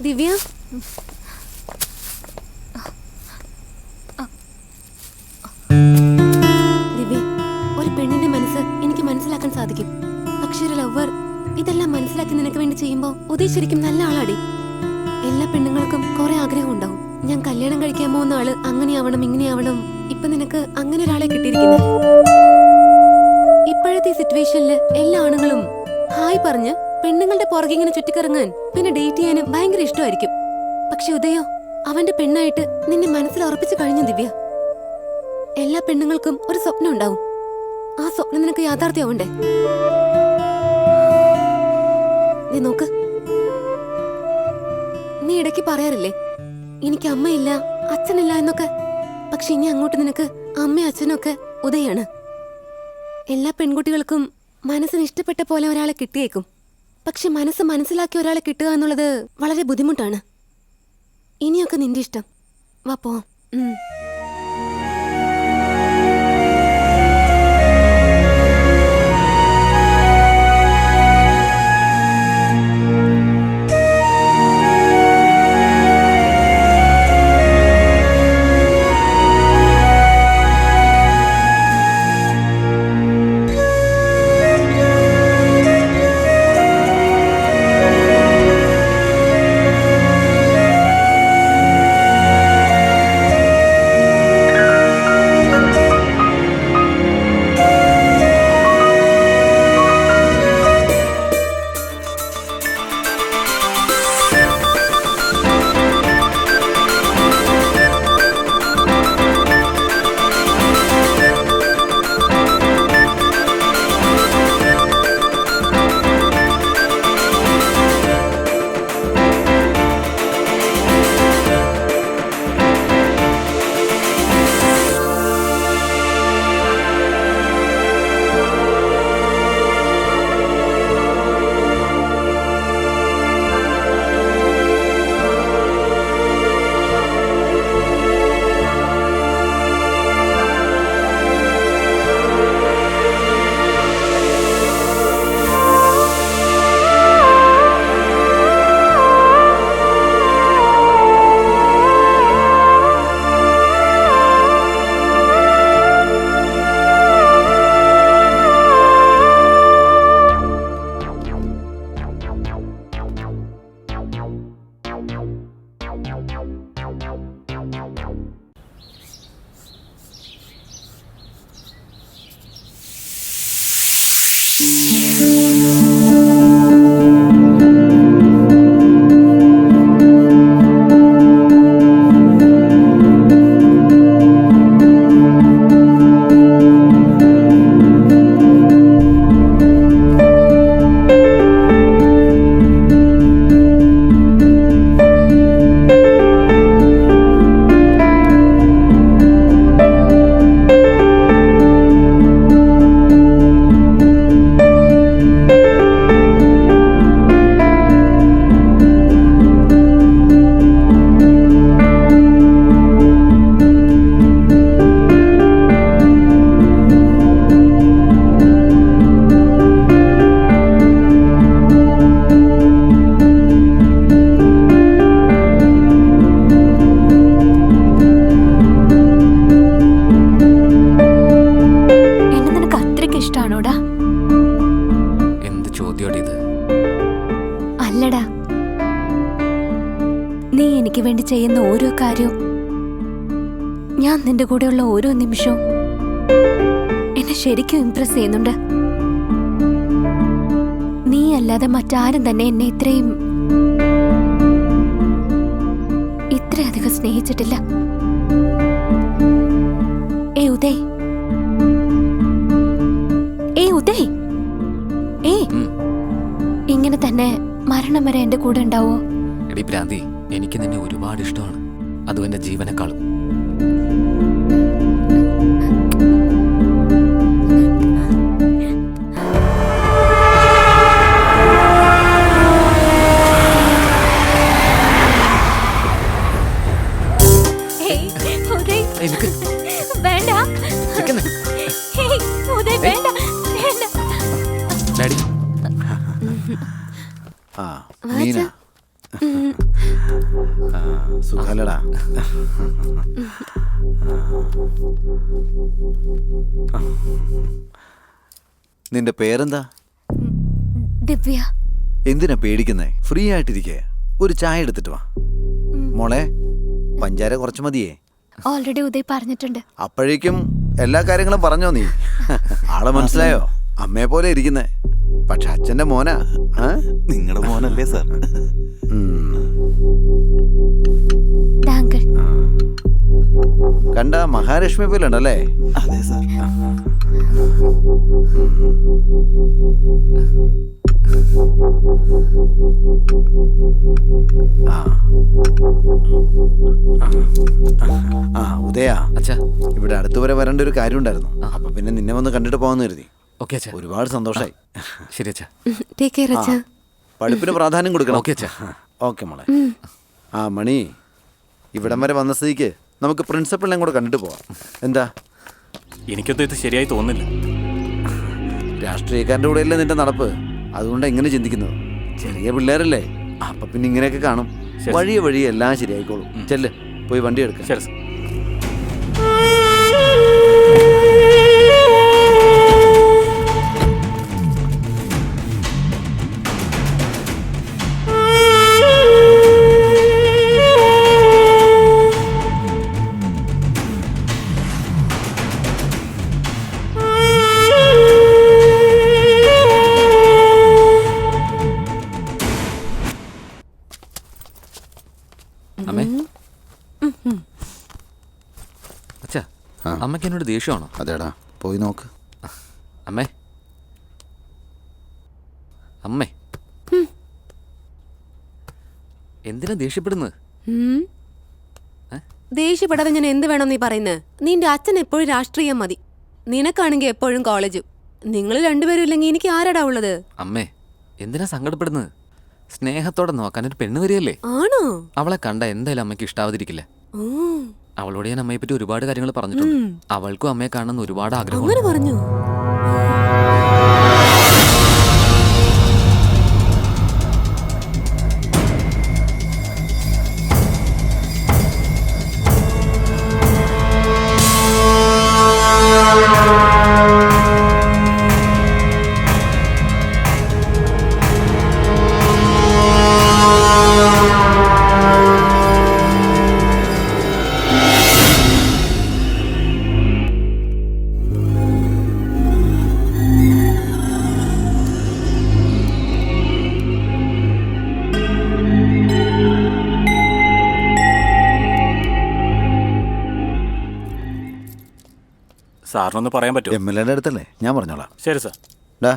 ദിവ്യ, ദിവ്യ, ഒരു പെണ്ണിന്റെ മനസ്സ് എനിക്ക് മനസ്സിലാക്കാൻ സാധിക്കും. പക്ഷെ ഒരു ലവർ ഇതെല്ലാം മനസ്സിലാക്കി നിനക്ക് വേണ്ടി ചെയ്യുമ്പോ ഉദയ് ശരിക്കും നല്ല ആളാടി. എല്ലാ പെണ്ണുങ്ങൾക്കും കുറെ ആഗ്രഹം ഉണ്ടാവും. ഞാൻ കല്യാണം കഴിക്കാൻ പോകുന്ന ആള് അങ്ങനെയാവണം ഇങ്ങനെയാവണം. ഇപ്പൊ നിനക്ക് അങ്ങനെ ഒരാളെ കിട്ടിയിരിക്കുന്നത്. ഇപ്പോഴത്തെ സിറ്റുവേഷനില് എല്ലാ ആണുങ്ങളും ഹായ് പറഞ്ഞ് പെണ്ണുങ്ങളുടെ പുറകെ ഇങ്ങനെ ചുറ്റിക്കറങ്ങാൻ പിന്നെ ഡേറ്റ് ചെയ്യാനും ഭയങ്കര ഇഷ്ടമായിരിക്കും. പക്ഷെ ഉദയോ, അവന്റെ പെണ്ണായിട്ട് നിന്നെ മനസ്സിൽ ഉറപ്പിച്ചു കഴിഞ്ഞു ദിവ്യ. എല്ലാ പെണ്ണുങ്ങൾക്കും ഒരു സ്വപ്നം ഉണ്ടാവും. ആ സ്വപ്നം നിനക്ക് യാഥാർത്ഥ്യമാവണ്ടേ? നീ നോക്ക്, നീ ഇടയ്ക്ക് പറയാറില്ലേ എനിക്ക് അമ്മയില്ല അച്ഛനില്ല എന്നൊക്കെ. പക്ഷെ ഇനി അങ്ങോട്ട് നിനക്ക് അമ്മയും അച്ഛനും ഒക്കെ ഉദയാണ്. എല്ലാ പെൺകുട്ടികൾക്കും മനസ്സിന് ഇഷ്ടപ്പെട്ട പോലെ ഒരാളെ കിട്ടിയേക്കും. പക്ഷെ മനസ്സ് മനസ്സിലാക്കി ഒരാളെ കിട്ടുക എന്നുള്ളത് വളരെ ബുദ്ധിമുട്ടാണ്. ഇനിയൊക്കെ നിന്റെ ഇഷ്ടം. വാ പോവാം. അല്ലടാ, നീ എനിക്ക് വേണ്ടി ചെയ്യുന്ന ഓരോ കാര്യവും, ഞാൻ നിന്റെ കൂടെയുള്ള ഓരോ നിമിഷവും എന്നെ ശരിക്കും ഇംപ്രസ് ചെയ്യുന്നുണ്ട്. നീ അല്ലാതെ മറ്റാരും തന്നെ എന്നെ ഇത്രയധികം സ്നേഹിച്ചിട്ടില്ല. ഏ ഉദയ്, ഇങ്ങനെ തന്നെ മരണം വരെ എന്റെ കൂടെ ഉണ്ടാവോ? എടി ഭ്രാന്തി, എനിക്ക് നിന്നെ ഒരുപാട് ഇഷ്ടമാണ്, അതും എന്റെ ജീവനെക്കാളും. വേണ്ട ഡാഡി. ആ മീന, സുഖല്ലടാ? നിന്റെ പേരെന്താ? ദിവ്യ. എന്തിനാ പേടിക്കുന്നേ? ഫ്രീ ആയിട്ടിരിക്കേ, ഒരു ചായ എടുത്തിട്ട് വാ. മോളെ, പഞ്ചാര കുറച്ച് മതിയേ? ഓൾറെഡി ഉദയ് പറഞ്ഞിട്ടുണ്ട്. അപ്പോഴേക്കും എല്ലാ കാര്യങ്ങളും പറഞ്ഞോ നീ? ആളെ മനസ്സിലായോ? അമ്മയെ പോലെ ഇരിക്കുന്നേ, പക്ഷെ അച്ഛന്റെ മോനാ. നിങ്ങളുടെ മോനല്ലേ സാർ? താങ്കൾ കണ്ട മഹാലക്ഷ്മി പോലെ ഉണ്ടല്ലേ? അതെ സാർ. ഉദയ, അച്ഛാ. ഇവിടെ അടുത്ത് വരെ വരേണ്ട ഒരു കാര്യം ഉണ്ടായിരുന്നു. അപ്പൊ പിന്നെ നിന്നെ വന്ന് കണ്ടിട്ട് പോകാന്ന് കരുതി. ഓക്കെ അച്ഛാ. ഒരുപാട് സന്തോഷായി. ശരി അച്ഛാ. ടേക്ക് കെയർ അച്ഛാ. പഠിപ്പിന് പ്രാധാന്യം കൊടുക്കണം. ഓക്കെ അച്ഛാ. ഓക്കെ മോളെ. മണി, ഇവിടം വരെ വന്ന സ്ഥിതിക്ക് നമുക്ക് പ്രിൻസിപ്പളിനെ കൂടെ കണ്ടിട്ട് പോവാം. എന്താ? എനിക്കൊന്നും ഇത് ശരിയായി തോന്നുന്നില്ല. രാഷ്ട്രീയക്കാരൻ്റെ കൂടെയല്ലേ നിന്റെ നടപ്പ്, അതുകൊണ്ട് എങ്ങനെ ചിന്തിക്കുന്നത്? ചെറിയ പിള്ളേരല്ലേ, അപ്പൊ പിന്നെ ഇങ്ങനെയൊക്കെ കാണും. ശരി. വഴിയെ എല്ലാം ശരിയായിക്കോളും. ചെല്ല്, പോയി വണ്ടി എടുക്ക. ശരി സാർ. അമ്മേ. അച്ഛാ, അമ്മയ്ക്ക് എന്നോട് ദേഷ്യമാണോ? അതേടാ, പോയി നോക്ക്. അമ്മേ, അമ്മേ, എന്തിനാ ദേഷ്യപ്പെടുന്നത്? ദേഷ്യപ്പെടാതെ ഞാൻ എന്ത് വേണം നീ പറയുന്നത്? നിന്റെ അച്ഛൻ എപ്പോഴും രാഷ്ട്രീയം മതി, നിനക്കാണെങ്കിൽ എപ്പോഴും കോളേജും. നിങ്ങൾ രണ്ടുപേരും ഇല്ലെങ്കിൽ എനിക്ക് ആരാടാ ഉള്ളത്? അമ്മേ, എന്തിനാ സങ്കടപ്പെടുന്നത്? സ്നേഹത്തോടെ നോക്കാൻ ഒരു പെണ്ണ് വരികയല്ലേ? ആണോ? അവളെ കണ്ട എന്തായാലും അമ്മയ്ക്ക് ഇഷ്ടാവാതിരിക്കില്ല. ഓ, അവളോട് ഞാൻ അമ്മയെ പറ്റി ഒരുപാട് കാര്യങ്ങൾ പറഞ്ഞിട്ടുണ്ട്. അവൾക്കും അമ്മയെ കാണണമെന്ന് ഒരുപാട് അങ്ങനെ ആഗ്രഹം. പറഞ്ഞു. സാറിനൊന്ന് പറയാൻ പറ്റുമോ? MLA അടുത്തല്ലേ, ഞാൻ പറഞ്ഞോളാം. ശരി സാർ. ഡാ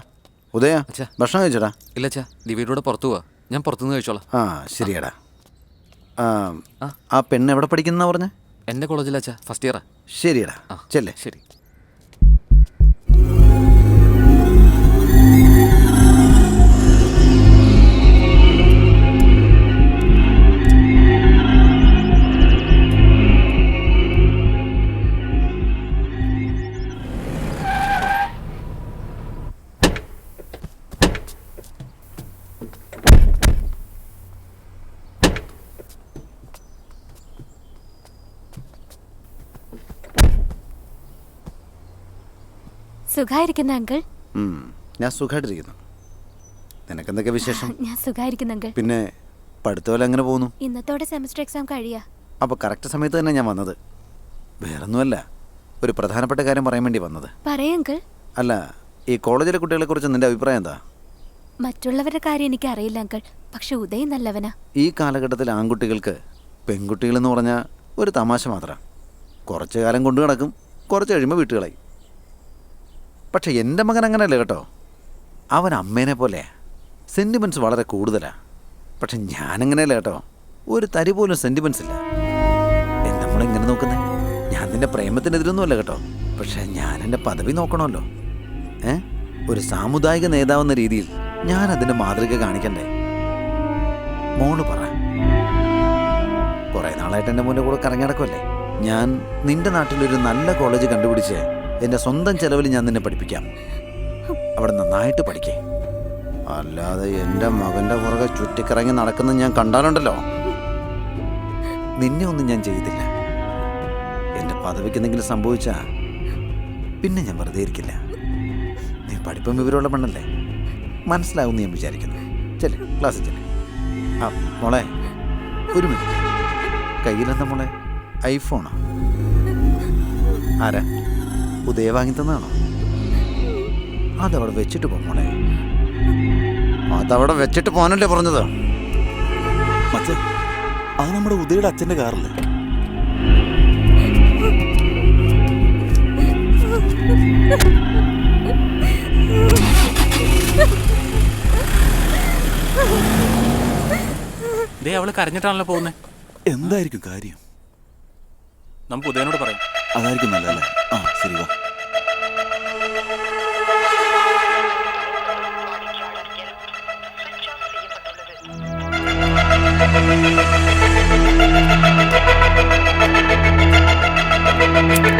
ഉദയ, അച്ഛാ. ഭക്ഷണം കഴിച്ചടാ? ഇല്ല അച്ഛാ, ദിവ്യയുടെ പുറത്തു പോവാ. ഞാൻ പുറത്തുനിന്ന് കഴിച്ചോളാം. ശരിയാടാ. ആ പെണ്ണ് എവിടെ പഠിക്കുന്ന പറഞ്ഞ? എൻ്റെ കോളേജിലാ അച്ഛാ, ഫസ്റ്റ് ഇയറാ. ശരിയടാ, ചെല്ലേ. ശരി. സുഖായിരിക്കുന്ന അങ്കിൾ? ഞാൻ സുഖമായിട്ടിരിക്കുന്നു. നിനക്കെന്തൊക്കെ വിശേഷം? ഞാൻ സുഖായിരിക്കുന്ന അങ്കിൾ. പിന്നെ പഠിത്തമല്ല എങ്ങനെ പോകുന്നു? ഇന്നത്തോടെ സെമസ്റ്റർ എക്സാം കഴിയാ. അപ്പോൾ കറക്റ്റ് സമയത്ത് തന്നെ ഞാൻ വന്നത്. വേറൊന്നുമല്ല, ഒരു പ്രധാനപ്പെട്ട കാര്യം പറയാൻ വേണ്ടി വന്നത്. പറയങ്കിൾ. അല്ല, ഈ കോളേജിലെ കുട്ടികളെ കുറിച്ച് നിന്റെ അഭിപ്രായം എന്താ? മറ്റുള്ളവരുടെ കാര്യം എനിക്ക് അറിയില്ല അങ്കിൾ, പക്ഷെ ഉദയ് നല്ലവനാ. ഈ കാലഘട്ടത്തിൽ ആൺകുട്ടികൾക്ക് പെൺകുട്ടികളെന്ന് പറഞ്ഞാൽ ഒരു തമാശ മാത്രം. കുറച്ച് കാലം കൊണ്ടു നടക്കും, കുറച്ച് കഴിയുമ്പോൾ വീട്ടുകളായി. പക്ഷെ എൻ്റെ മകൻ അങ്ങനെയല്ല കേട്ടോ. അവൻ അമ്മേനെ പോലെ സെൻറ്റിമെൻറ്റ്സ് വളരെ കൂടുതലാണ്. പക്ഷെ ഞാനങ്ങനെയല്ല കേട്ടോ, ഒരു തരി പോലും സെൻറ്റിമെൻറ്റ്സ് ഇല്ല. എൻ്റെ മോളെ ഇങ്ങനെ നോക്കുന്നേ, ഞാൻ നിൻ്റെ പ്രേമത്തിനെതിരൊന്നുമല്ല കേട്ടോ. പക്ഷെ ഞാൻ എൻ്റെ പദവി നോക്കണമല്ലോ. ഒരു സാമുദായിക നേതാവെന്ന രീതിയിൽ ഞാൻ അതിൻ്റെ മാതൃക കാണിക്കണ്ടേ? മോള് പറ. കുറേ നാളായിട്ട് എൻ്റെ മോൻ്റെ കൂടെ കറങ്ങി നടക്കുമല്ലേ. ഞാൻ നിൻ്റെ നാട്ടിലൊരു നല്ല കോളേജ് കണ്ടുപിടിച്ച് എൻ്റെ സ്വന്തം ചെലവിൽ ഞാൻ നിന്നെ പഠിപ്പിക്കാം. അവിടെ നന്നായിട്ട് പഠിക്കേ. അല്ലാതെ എൻ്റെ മകൻ്റെ പുറകെ ചുറ്റിക്കറങ്ങി നടക്കുന്നത് ഞാൻ കണ്ടാലുണ്ടല്ലോ, നിന്നെ ഒന്നും ഞാൻ ചെയ്തില്ല. എൻ്റെ പദവിക്ക് എന്തെങ്കിലും സംഭവിച്ചാൽ പിന്നെ ഞാൻ വെറുതെ ഇരിക്കില്ല. നീ പഠിപ്പും വിവരമുള്ള പെണ്ണല്ലേ, മനസ്സിലാവും ഞാൻ വിചാരിക്കുന്നു. ചെല്ലേ, ക്ലാസ്സിൽ ചെല്ലേ. മോളെ ഒരു മിനിറ്റ്. കയ്യിലെന്താ മോളെ? ഐഫോണോ? ആരാ? ഉദയ വാങ്ങി തന്നാണോ? അതവിടെ വെച്ചിട്ട് പോണേ. അതവിടെ വെച്ചിട്ട് പോകാനല്ലേ പറഞ്ഞത്? മച്ച, അത് നമ്മുടെ ഉദയുടെ അച്ഛന്റെ കാറല്ലേ? ദേ അവള് കരഞ്ഞിട്ടാണല്ലോ പോകുന്നത്. എന്തായിരിക്കും കാര്യം? നമുക്ക് ഉദയനോട് പറയാം. അതായിരിക്കും നല്ലതല്ലേ? ആ ശരി, വാ.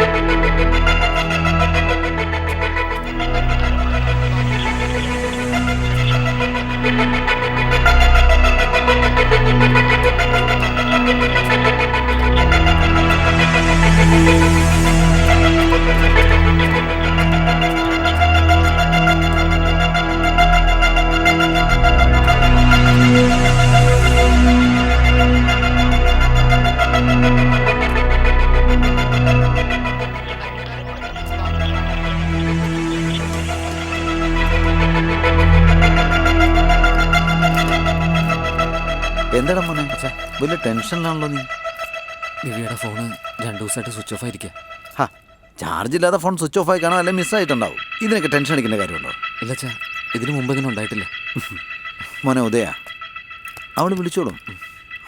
സ്വിച്ച് ഓഫ് ചെയ്യപ്പെട്ടുള്ളത്. എന്താടാ മോനെ, വലിയ ടെൻഷനിലാണല്ലോ നീ. ദിവ്യയുടെ ഫോണ് 2 ദിവസമായിട്ട് സ്വിച്ച് ഓഫ് ആയിരിക്കുക. ഹാ, ചാർജ് ഇല്ലാതെ ഫോൺ സ്വിച്ച് ഓഫ് ആയി കാണാൻ അല്ലെങ്കിൽ മിസ്സായിട്ടുണ്ടാവും. ഇതിനൊക്കെ ടെൻഷൻ അടിക്കേണ്ട കാര്യമുണ്ടോ? ഇല്ല ചാ, ഇതിനു മുമ്പ് ഇങ്ങനെ ഉണ്ടായിട്ടില്ല. മോനെ ഉദയ, അവൾ വിളിച്ചോളും,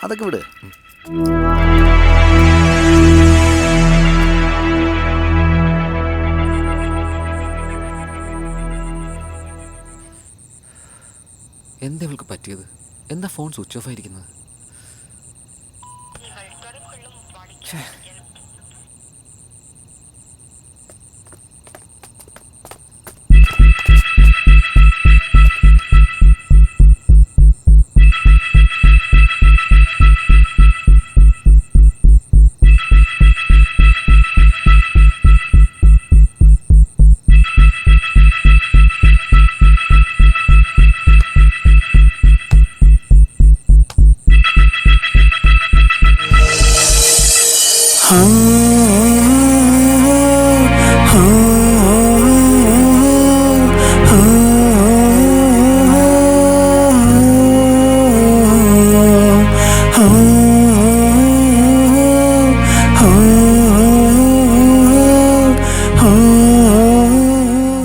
അതൊക്കെ വിട്. എന്താ ഇവൾക്ക് പറ്റിയത്? എന്താ ഫോൺ സ്വിച്ച് ഓഫ് ആയിരിക്കുന്നത്? நீங்கள் தொடர்பு கொள்ளும் வாடிக்கையாளர் எண்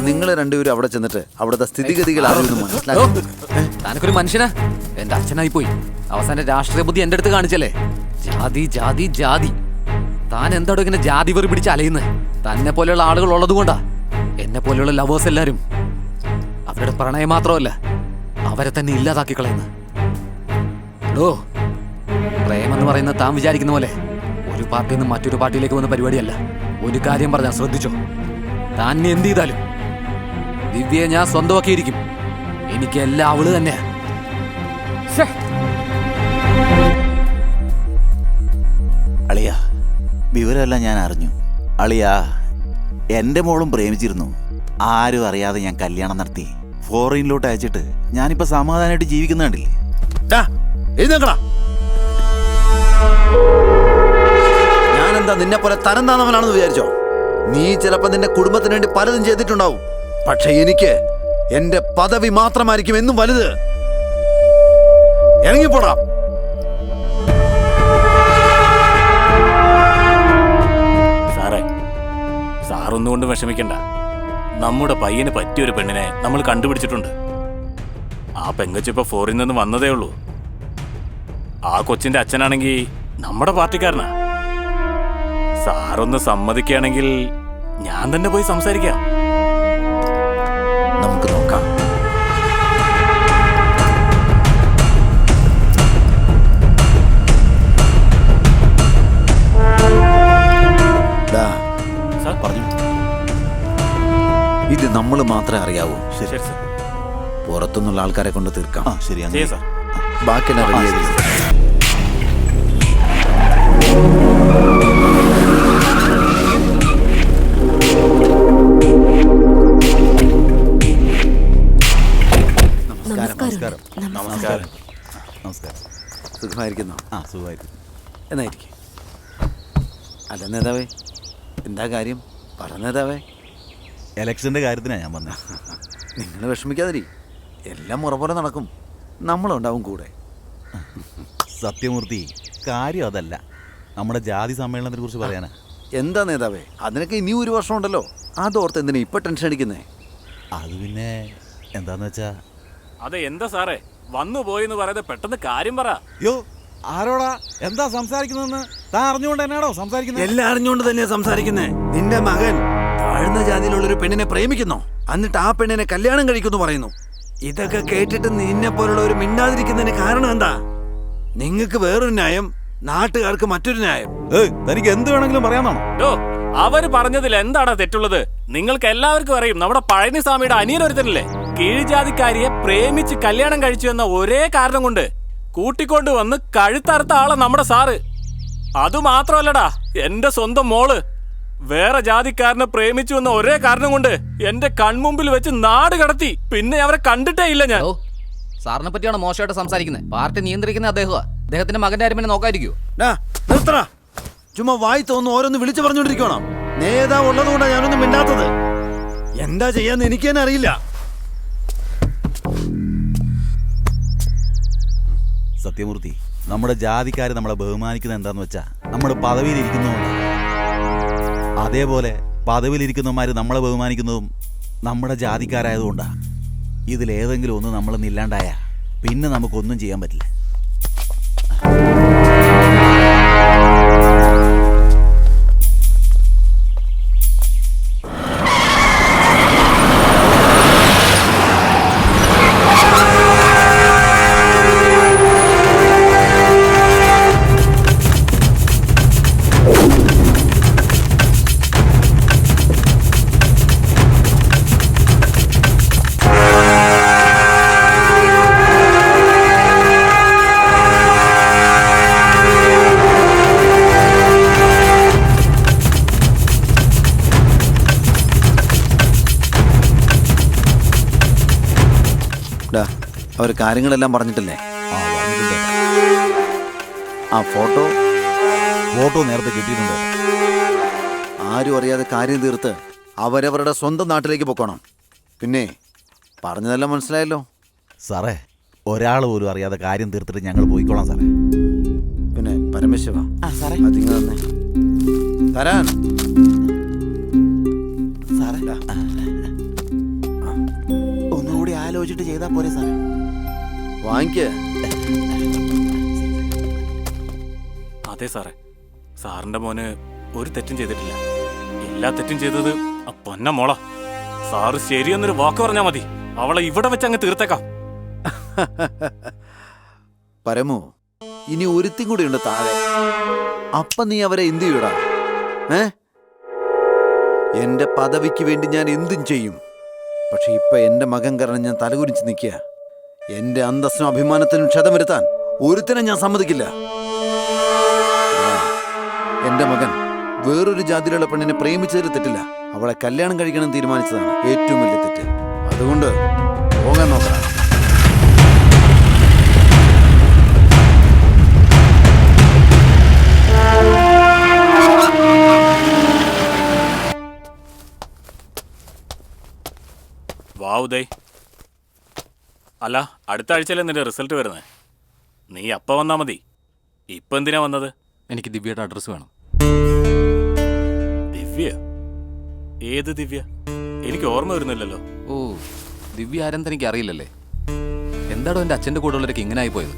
നിങ്ങൾ രണ്ടുപേരും അവിടെ ചെന്നിട്ട് അവിടുത്തെ സ്ഥിതിഗതികൾ അറിയുന്നു മനസ്സിലാക്കും. താനൊരു മനുഷ്യനാ? എന്റെ അച്ഛനായി പോയി. അവസാനം രാഷ്ട്രീയ ബുദ്ധി എന്റെ അടുത്ത് കാണിച്ചല്ലേ? ജാതി ജാതി ജാതി. താൻ എന്താടോ ഇങ്ങനെ ജാതി വെറി പിടിച്ച് അലയുന്നത്? തന്നെ പോലെയുള്ള ആളുകൾ ഉള്ളത് കൊണ്ടാ. എന്നെ പോലെയുള്ള ലവേഴ്സ് എല്ലാരും അവരുടെ പ്രണയം മാത്രമല്ല, അവരെ തന്നെ ഇല്ലാതാക്കി കളയുന്നത്. ഡോ, പ്രേമെന്ന് പറയുന്ന താൻ വിചാരിക്കുന്ന പോലെ ഒരു പാർട്ടിയിൽ നിന്ന് മറ്റൊരു പാർട്ടിയിലേക്ക് വന്ന പരിപാടിയല്ല. ഒരു കാര്യം പറഞ്ഞാൽ ശ്രദ്ധിച്ചോ, താൻ ഇനി എന്ത് ചെയ്താലും ദിവ്യയെ ഞാൻ സ്വന്തമാക്കിയിരിക്കും. എനിക്ക് എല്ലാം അവള് തന്നെയാ. അളിയ, വിവരമെല്ലാം ഞാൻ അറിഞ്ഞു. അളിയ, എൻ്റെ മോളും പ്രേമിച്ചിരുന്നു. ആരും അറിയാതെ ഞാൻ കല്യാണം നടത്തി ഫോറിനിലോട്ട് അയച്ചിട്ട് ഞാനിപ്പോ സമാധാനമായിട്ട് ജീവിക്കുന്ന കണ്ടില്ലേ? ഞാനെന്താ നിന്നെ പോലെ തരം താന്നവനാണെന്ന് വിചാരിച്ചോ? നീ ചിലപ്പോ നിന്റെ കുടുംബത്തിന് വേണ്ടി പലതും ചെയ്തിട്ടുണ്ടാവും. പക്ഷെ എനിക്ക് എന്റെ പദവി മാത്രമായിരിക്കും എന്നും വലുത്. ഇറങ്ങിപ്പോടാ. സാറൊന്നുകൊണ്ട് വിഷമിക്കണ്ട. നമ്മുടെ പയ്യന് പറ്റിയൊരു പെണ്ണിനെ നമ്മൾ കണ്ടുപിടിച്ചിട്ടുണ്ട്. ആ പെങ്കച്ചിപ്പോ ഫോറിൽ നിന്ന് വന്നതേ ഉള്ളൂ. ആ കൊച്ചിന്റെ അച്ഛനാണെങ്കിൽ നമ്മുടെ പാർട്ടിക്കാരനാ. സാറൊന്ന് സമ്മതിക്കുകയാണെങ്കിൽ ഞാൻ തന്നെ പോയി സംസാരിക്കാം. നമുക്ക് നോക്കാം. പറഞ്ഞു. ഇത് നമ്മൾ മാത്രമേ അറിയാവൂ. ശരി സാർ. പുറത്തുനിന്നുള്ള ആൾക്കാരെ കൊണ്ട് തീർക്കാം. ആ ശരി, ശരി സാർ. ബാക്കിയെല്ലാം റെഡിയായിരിക്കും. നമസ്കാരം. നമസ്കാരം. നമസ്കാരം. സുഖമായിരിക്കുന്നു? ആ, സുഖമായിരിക്കും. എന്നായിരിക്കും. അല്ല നേതാവേ, എന്താ കാര്യം? പറ നേതാവേ. ഇലക്ഷന്റെ കാര്യത്തിനാണ് ഞാൻ വന്നത്. നിങ്ങൾ വിഷമിക്കാതിരി, എല്ലാം മുറ പോലെ നടക്കും. നമ്മളുണ്ടാവും കൂടെ. സത്യമൂർത്തി, കാര്യം അതല്ല, നമ്മുടെ ജാതി സമ്മേളനത്തെ കുറിച്ച് പറയാനാ. എന്താ നേതാവേ, അതിനൊക്കെ ഇനി ഒരു വർഷം ഉണ്ടല്ലോ. അതോർത്ത് എന്തിനാ ഇപ്പൊ ടെൻഷൻ അടിക്കുന്നേ? അത് പിന്നെ എന്താന്ന് വെച്ചാ, അതെ എന്താ സാറേ വന്നു പോയെന്ന് പറയാതെ പെട്ടെന്ന് കാര്യം പറ. യോ ആരോടാ എന്താ സംസാരിക്കുന്നതെന്ന് താൻ അറിഞ്ഞുകൊണ്ട് എന്നാണോ സംസാരിക്കുന്നത്? എല്ലാം അറിഞ്ഞുകൊണ്ട് തന്നെയാ സംസാരിക്കുന്നേ. നിന്റെ മകൻ താഴ്ന്ന ജാതിയിലുള്ളൊരു പെണ്ണിനെ പ്രേമിക്കുന്നോ, എന്നിട്ട് ആ പെണ്ണിനെ കല്യാണം കഴിക്കുന്നു പറയുന്നു. ഇതൊക്കെ കേട്ടിട്ട് നിന്നെ പോലുള്ള ഒരു മിണ്ടാതിരിക്കുന്നതിന് കാരണം എന്താ? നിങ്ങൾക്ക് വേറൊരു ന്യായം, നാട്ടുകാർക്ക് മറ്റൊരു ന്യായം. തനിക്ക് എന്ത് വേണമെങ്കിലും പറയാനാണോ? ഡോ, അവര് പറഞ്ഞതിൽ എന്താണ് തെറ്റുള്ളത്? നിങ്ങൾക്ക് എല്ലാവർക്കും അറിയും, നമ്മുടെ പഴനിസ്വാമിയുടെ അനിയനൊരുത്തനില്ലേ, കീഴ്ജാതിക്കാരിയെ പ്രേമിച്ച് കല്യാണം കഴിച്ചു എന്ന ഒരേ കാരണം കൊണ്ട് കൂട്ടിക്കൊണ്ട് വന്ന് കഴുത്തറുത്ത ആളാ നമ്മുടെ സാറ്. അതുമാത്രമല്ലടാ, എന്റെ സ്വന്തം മോള് വേറെ ജാതിക്കാരനെ പ്രേമിച്ചു എന്ന ഒരേ കാരണം കൊണ്ട് എന്റെ കൺമുമ്പിൽ വെച്ച് നാട് കടത്തി. പിന്നെ അവരെ കണ്ടിട്ടേ ഇല്ല ഞാൻ. സാറിനെ പറ്റിയാണ് മോശമായിട്ട് സംസാരിക്കുന്നത്. പാർട്ടി നിയന്ത്രിക്കുന്ന അദ്ദേഹത്തിന്റെ മകന്റെ കാര്യം നോക്കാതിരിക്കൂ. നിർത്തടാ, ചുമ്മാ വായി തോന്നുന്നു ഓരോന്ന് വിളിച്ചു പറഞ്ഞോണ്ടിരിക്കണോ? നേതാവ് ഉള്ളത് കൊണ്ടാണ് ഞാനൊന്നും മിണ്ടാത്തത്. എന്താ ചെയ്യാന്ന് എനിക്ക് തന്നെ അറിയില്ല. സത്യമൂർത്തി, നമ്മുടെ ജാതിക്കാര് നമ്മളെ ബഹുമാനിക്കുന്നത് എന്താന്ന് വെച്ചാ നമ്മുടെ പദവിയിൽ ഇരിക്കുന്നതുകൊണ്ട്. അതേപോലെ പദവിയിലിരിക്കുന്നവന്മാര് നമ്മളെ ബഹുമാനിക്കുന്നതും നമ്മുടെ ജാതിക്കാരായതുകൊണ്ടാ. ഇതിലേതെങ്കിലും ഒന്ന് നമ്മളൊന്ന് ഇല്ലാണ്ടായ പിന്നെ നമുക്കൊന്നും ചെയ്യാൻ പറ്റില്ല. അവർ കാര്യങ്ങളെല്ലാം പറഞ്ഞിട്ടില്ലേ? ആ ഫോട്ടോ നേരത്തെ കിട്ടിയിട്ടുണ്ട്. ആരും അറിയാതെ കാര്യം തീർത്ത് അവരവരുടെ സ്വന്തം നാട്ടിലേക്ക് പൊക്കണം. പിന്നെ പറഞ്ഞതെല്ലാം മനസ്സിലായല്ലോ സാറേ? ഒരാൾ പോലും അറിയാതെ കാര്യം തീർത്തിട്ട് ഞങ്ങൾ പോയിക്കോളാം സാറേ. പിന്നെ പരമേശ്വര അതിങ്ങ് തന്നെ തരാൻ സാറേ ഒന്നുകൂടി ആലോചിച്ചിട്ട് ചെയ്താൽ പോരെ സാറേ? വാങ്ങിക്കേ. അതെ സാറേ, സാറിന്റെ മോന് ഒരു തെറ്റും ചെയ്തിട്ടില്ല. എല്ലാ തെറ്റും ചെയ്തത് ആ പൊന്ന മോള. സാറ് ശരിയെന്നൊരു വാക്ക് പറഞ്ഞാൽ മതി, അവളെ ഇവിടെ വെച്ച് അങ്ങ് തീർത്തേക്കാം. പരമു, ഇനി ഒരുത്തിയും കൂടി ഉണ്ട് താഴെ. അപ്പൊ നീ അവരെ എന്ത് ചെയ്യൂടാ? എന്റെ പദവിക്ക് വേണ്ടി ഞാൻ എന്തും ചെയ്യും. പക്ഷെ ഇപ്പൊ എന്റെ മകൻ കാരണം ഞാൻ തലകുരിച്ച് നിൽക്കുക. എന്റെ അന്തസ്സിനും അഭിമാനത്തിനും ക്ഷതം വരുത്താൻ ഒരുത്തിനെ ഞാൻ സമ്മതിക്കില്ല. എന്റെ മകൻ വേറൊരു ജാതിയിലുള്ള പെണ്ണിനെ പ്രേമിച്ചതിൽ തെറ്റില്ല. അവളെ കല്യാണം കഴിക്കണം തീരുമാനിച്ചതാണ് ഏറ്റവും വലിയ തെറ്റ്. അതുകൊണ്ട് പോകാൻ നോക്കണം. വാ ഉദയ്. അല്ല, അടുത്ത ആഴ്ചയിലെ നിന്റെ റിസൾട്ട് വരുന്നത്. നീ അപ്പ വന്നാ മതി. ഇപ്പൊ എന്തിനാ വന്നത്? എനിക്ക് ദിവ്യയുടെ അഡ്രസ്സ് വേണം. ദിവ്യ? ഏത് ദിവ്യ? എനിക്ക് ഓർമ്മ വരുന്നില്ലല്ലോ. ഓ, ദിവ്യ ആരെന്ന് എനിക്ക് അറിയില്ലല്ലേ? എന്താടോ എൻ്റെ അച്ഛൻ്റെ കൂടെ ഉള്ളവരൊക്കെ ഇങ്ങനെ ആയി പോയത്?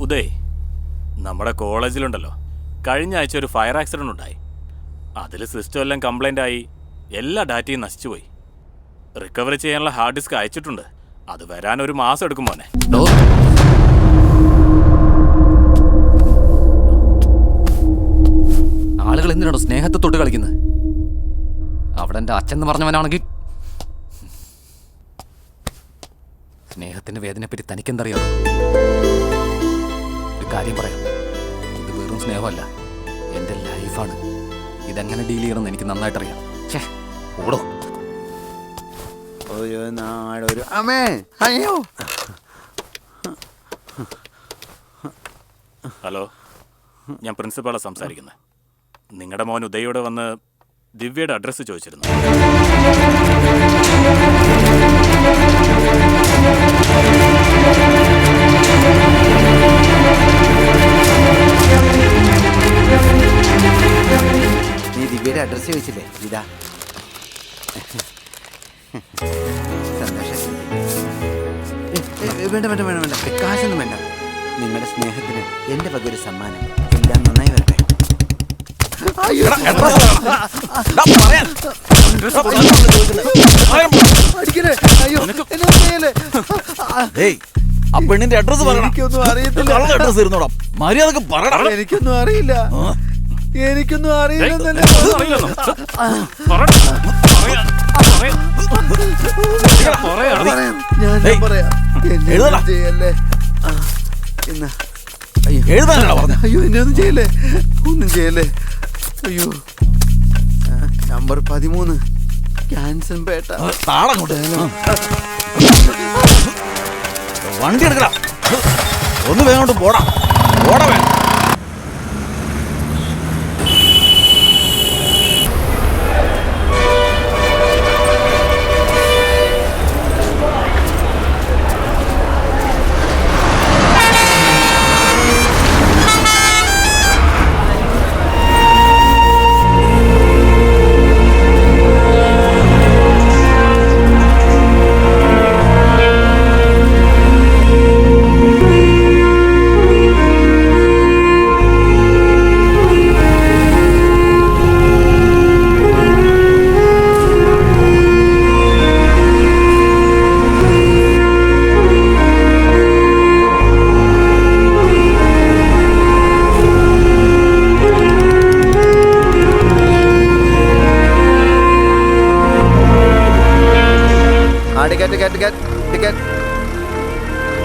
ഉദയ്, നമ്മുടെ കോളേജിലുണ്ടല്ലോ, കഴിഞ്ഞ ആഴ്ച ഒരു ഫയർ ആക്സിഡന്റ് ഉണ്ടായി. അതിൽ സിസ്റ്റം എല്ലാം കംപ്ലൈൻ്റ് ആയി, എല്ലാ ഡാറ്റയും നശിച്ചുപോയി. റിക്കവറി ചെയ്യാനുള്ള ഹാർഡ് ഡിസ്ക് അയച്ചിട്ടുണ്ട്. അത് വരാൻ ഒരു മാസം എടുക്കും മോനെ. ആളുകൾ എന്തിനാണോ സ്നേഹത്തെ തൊട്ട് കളിക്കുന്നത്? അവിടെ എൻ്റെ അച്ഛൻ എന്ന് പറഞ്ഞവനാണെങ്കിൽ സ്നേഹത്തിന്റെ വേദനയെപ്പറ്റി തനിക്കെന്തറിയാമോ? ഒരു കാര്യം പറയാം, ഇത് വെറും സ്നേഹമല്ല, എൻ്റെ ലൈഫാണ്. ഇതെങ്ങനെ ഡീൽ ചെയ്യണമെന്ന് എനിക്ക് നന്നായിട്ടറിയാം. ഛേ, ഓടോ. ഒരു നാടൊരു അമ്മേ, അയ്യോ. ഹലോ, ഞാൻ പ്രിൻസിപ്പാളാണ് സംസാരിക്കുന്നത്. നിങ്ങളുടെ മോൻ ഉദയോടെ വന്ന് ദിവ്യയുടെ അഡ്രസ്സ് ചോദിച്ചിരുന്നു. നീ ദിവ്യയുടെ അഡ്രസ്സ് ചോദിച്ചില്ലേ? ഇതാ. സന്തോഷം. വേണ്ട വേണ്ട വേണ്ട വേണ്ട, കാശൊന്നും വേണ്ട. നിങ്ങളുടെ സ്നേഹത്തിന് എന്റെ വക ഒരു സമ്മാനം. എല്ലാം നന്നായി വരട്ടെ. ആ പെണ്ണിന്റെ അഡ്രസ് എനിക്കൊന്നും അറിയത്തില്ല. അഡ്രസ് ഇരുന്നോടാ, മര്യാദക്ക് പറയടാ. എനിക്കൊന്നും അറിയില്ല. എനിക്കൊന്നും അറിയില്ലെന്നല്ലേ. ഞാൻ പറയാം. എഴുതടാ. ചെയ്യല്ലേ. എന്നാ എഴുതാനാണ് പറഞ്ഞ. അയ്യോ, എന്നെ ഒന്നും ചെയ്യല്ലേ, ഒന്നും ചെയ്യല്ലേ. അയ്യോ, നമ്പർ 13 ക്യാൻസർ പേട്ട. താളങ്ങോട്ട് വണ്ടി എടുക്കടാ. ഒന്ന് വേഗം പോടാ, പോടാ വേണം.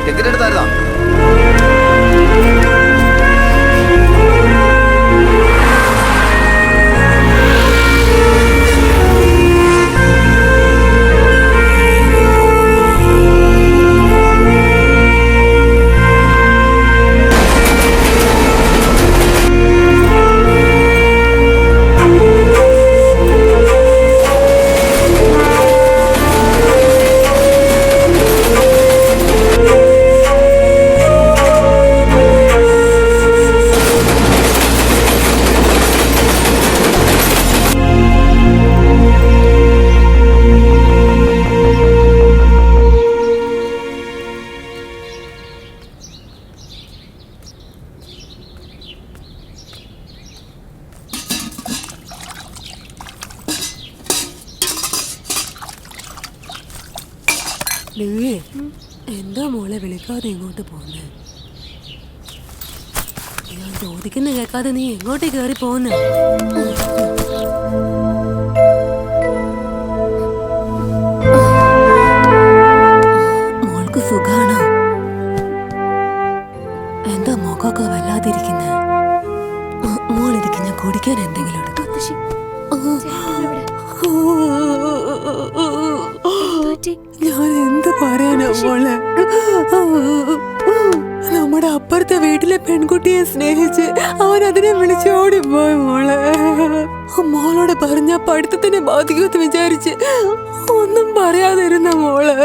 ടിക്കറ്റ് എടുത്തായിരുന്നോ? എന്താ മോളെ വിളിക്കാതെ ഇങ്ങോട്ട് പോന്നെ? ഞാൻ ചോദിക്കുന്ന കേൾക്കാതെ നീ എങ്ങോട്ടേ കയറി പോന്നെ? മോൾക്ക് സുഖാണോ? എന്താ മുഖമൊക്കെ വല്ലാതിരിക്കുന്നെ? മോളിരിക്കും, ഞാൻ കുടിക്കാൻ എന്തെങ്കിലും എടുക്കാം. ഞാൻ എന്ത് പറയാനാ മോളെ? നമ്മുടെ അപ്പുറത്തെ വീട്ടിലെ പെൺകുട്ടിയെ സ്നേഹിച്ച് അവൻ അതിനെ വിളിച്ചോടിപ്പോയി മോളെ. മോളോട് പറഞ്ഞ പഠിത്തത്തിനെ ബാധിക്കുമെന്ന് വിചാരിച്ച് ഒന്നും പറയാതിരുന്ന മോളെ.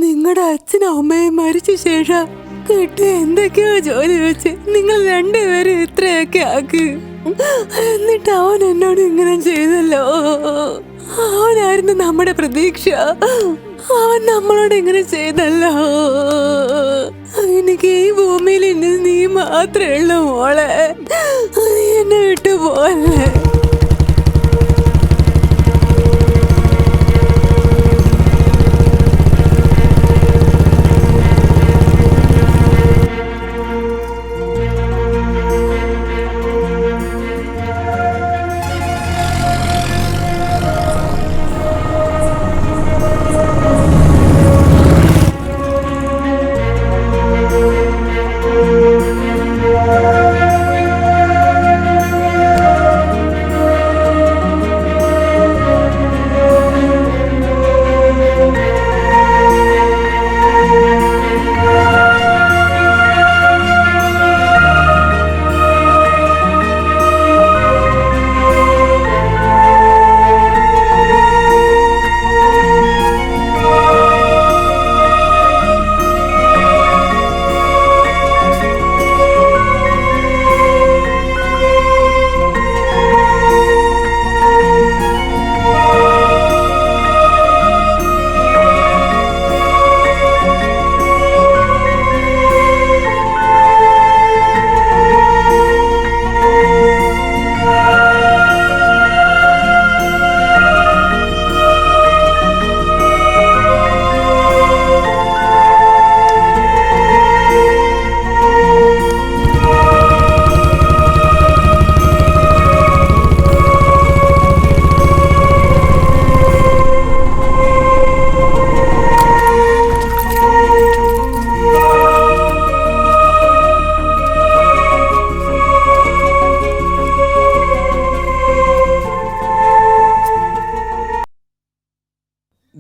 നിങ്ങളുടെ അച്ഛനും അമ്മയും മരിച്ച ശേഷം കിട്ടിയ എന്തൊക്കെയോ ജോലി വെച്ച് നിങ്ങൾ രണ്ടുപേരും ഇത്രയൊക്കെ ആക്കി. എന്നിട്ട് അവൻ എന്നോട് ഇങ്ങനെ ചെയ്തല്ലോ. അവനായിരുന്നു നമ്മുടെ പ്രതീക്ഷ. അവൻ നമ്മളോട് ഇങ്ങനെ ചെയ്തല്ലോ. എനിക്ക് ഈ ഭൂമിയിൽ ഇനി നീ മാത്രമേ ഉള്ളൂ മോളെ. നീ എന്നെ വിട്ടു പോലെ.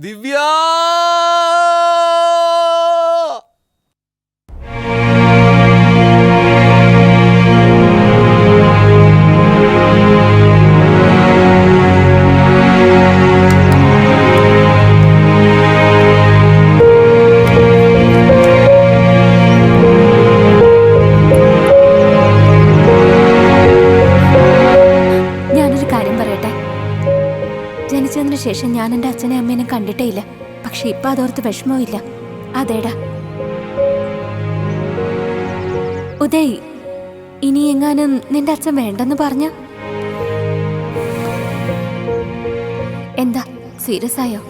ദിവ്യ. ഞാനൊരു കാര്യം പറയട്ടെ. ജനിച്ചതിന് ശേഷം ഞാൻ എൻ്റെ അച്ഛനെ അമ്മേനെ കണ്ടിട്ടേ ഇല്ല. പക്ഷെ ഇപ്പൊ അതോർത്ത് വിഷമവും ഇല്ല. അതേടാ ഉദയ്, ഇനി എങ്ങാനും നിന്റെ അച്ഛൻ വേണ്ടെന്ന് പറഞ്ഞ എന്താ, സീരിയസ് ആയോ?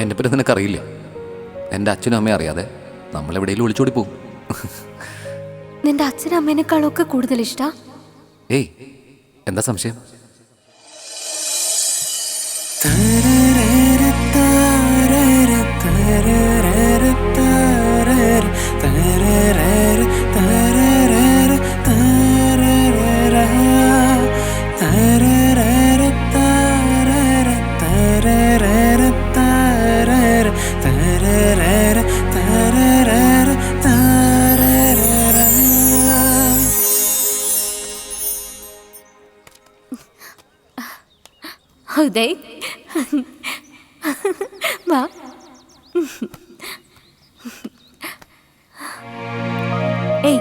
എന്നെ പറ്റി നിനക്കറിയില്ല. എൻ്റെ അച്ഛനും അമ്മയും അറിയാതെ നമ്മളെവിടെയെങ്കിലും ഒളിച്ചോടി പോകും. നിന്റെ അച്ഛനും അമ്മേനേക്കാളൊക്കെ കൂടുതൽ ഇഷ്ടാ? ഏയ്, എന്താ സംശയം? ഉദയ് വാ. ഏയ്,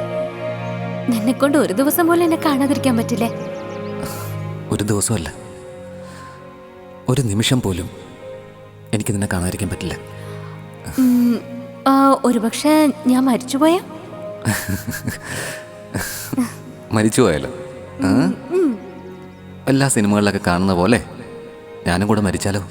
നിന്നെ കൊണ്ട് ഒരു ദിവസം പോലും എന്നെ കാണാതിരിക്കാൻ പറ്റില്ലേ? ഒരു ദിവസമല്ല, ഒരു നിമിഷം പോലും എനിക്ക് നിന്നെ കാണാതിരിക്കാൻ പറ്റില്ല. ഒരുപക്ഷെ ഞാൻ മരിച്ചുപോയാ? മരിച്ചു പോയാലോ? എല്ലാ സിനിമകളിലൊക്കെ കാണുന്ന പോലെ ഞാനും കൂടെ മരിച്ചാലോ?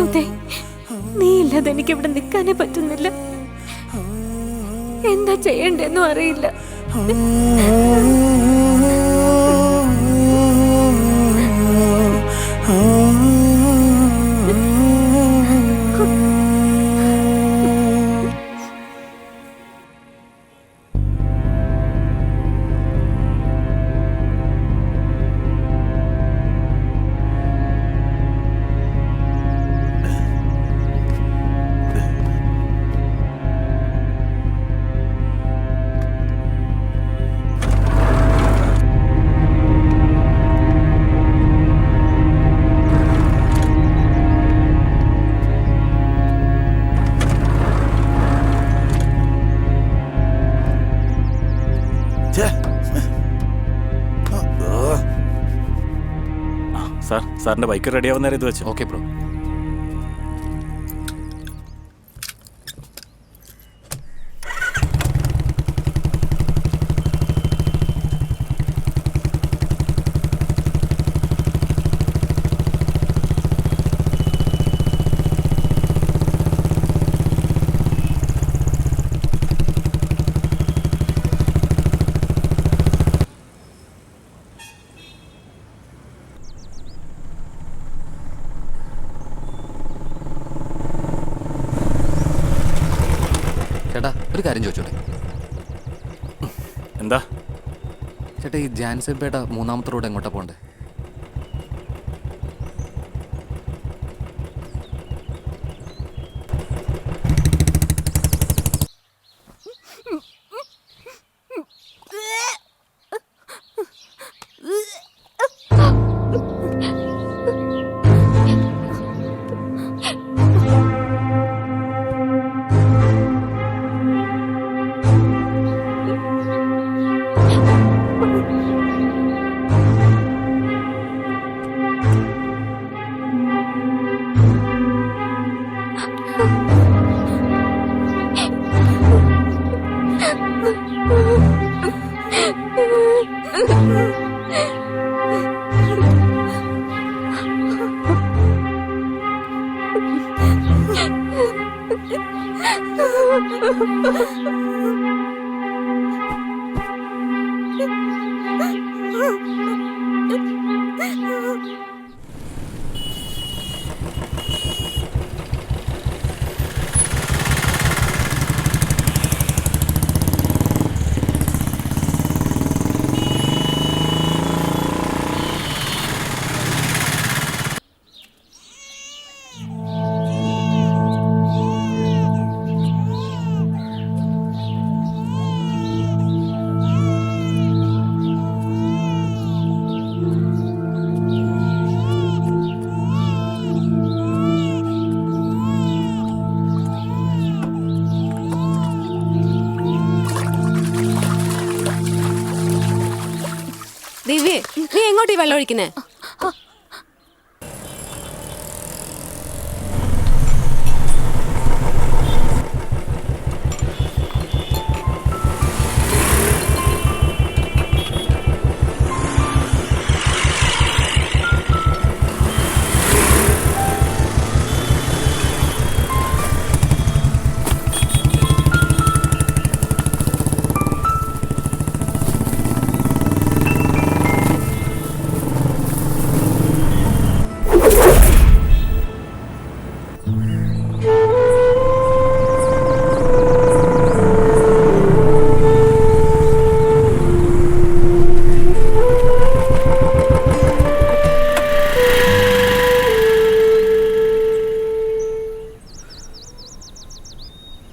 ഉദയ്, നീ ഇല്ലാതെ എനിക്ക് ഇവിടെ നിൽക്കാനേ പറ്റുന്നില്ല. എന്താ ചെയ്യണ്ടെന്നും അറിയില്ല. സാർ, സാറിന്റെ ബൈക്ക് റെഡി ആവുന്ന നേരം ഇത് വെച്ചു. Okay bro. ചേട്ടാ, ഒരു കാര്യം ചോദിച്ചോട്ടെ? എന്താ ചേട്ടാ, ഈ ജാൻസൻപേട്ട 3ാമത്തെ റോഡ് എങ്ങോട്ടാ പോണ്ടേ? എങ്ങോട്ട് ഈ വെള്ളം ഒഴിക്കുന്നേ?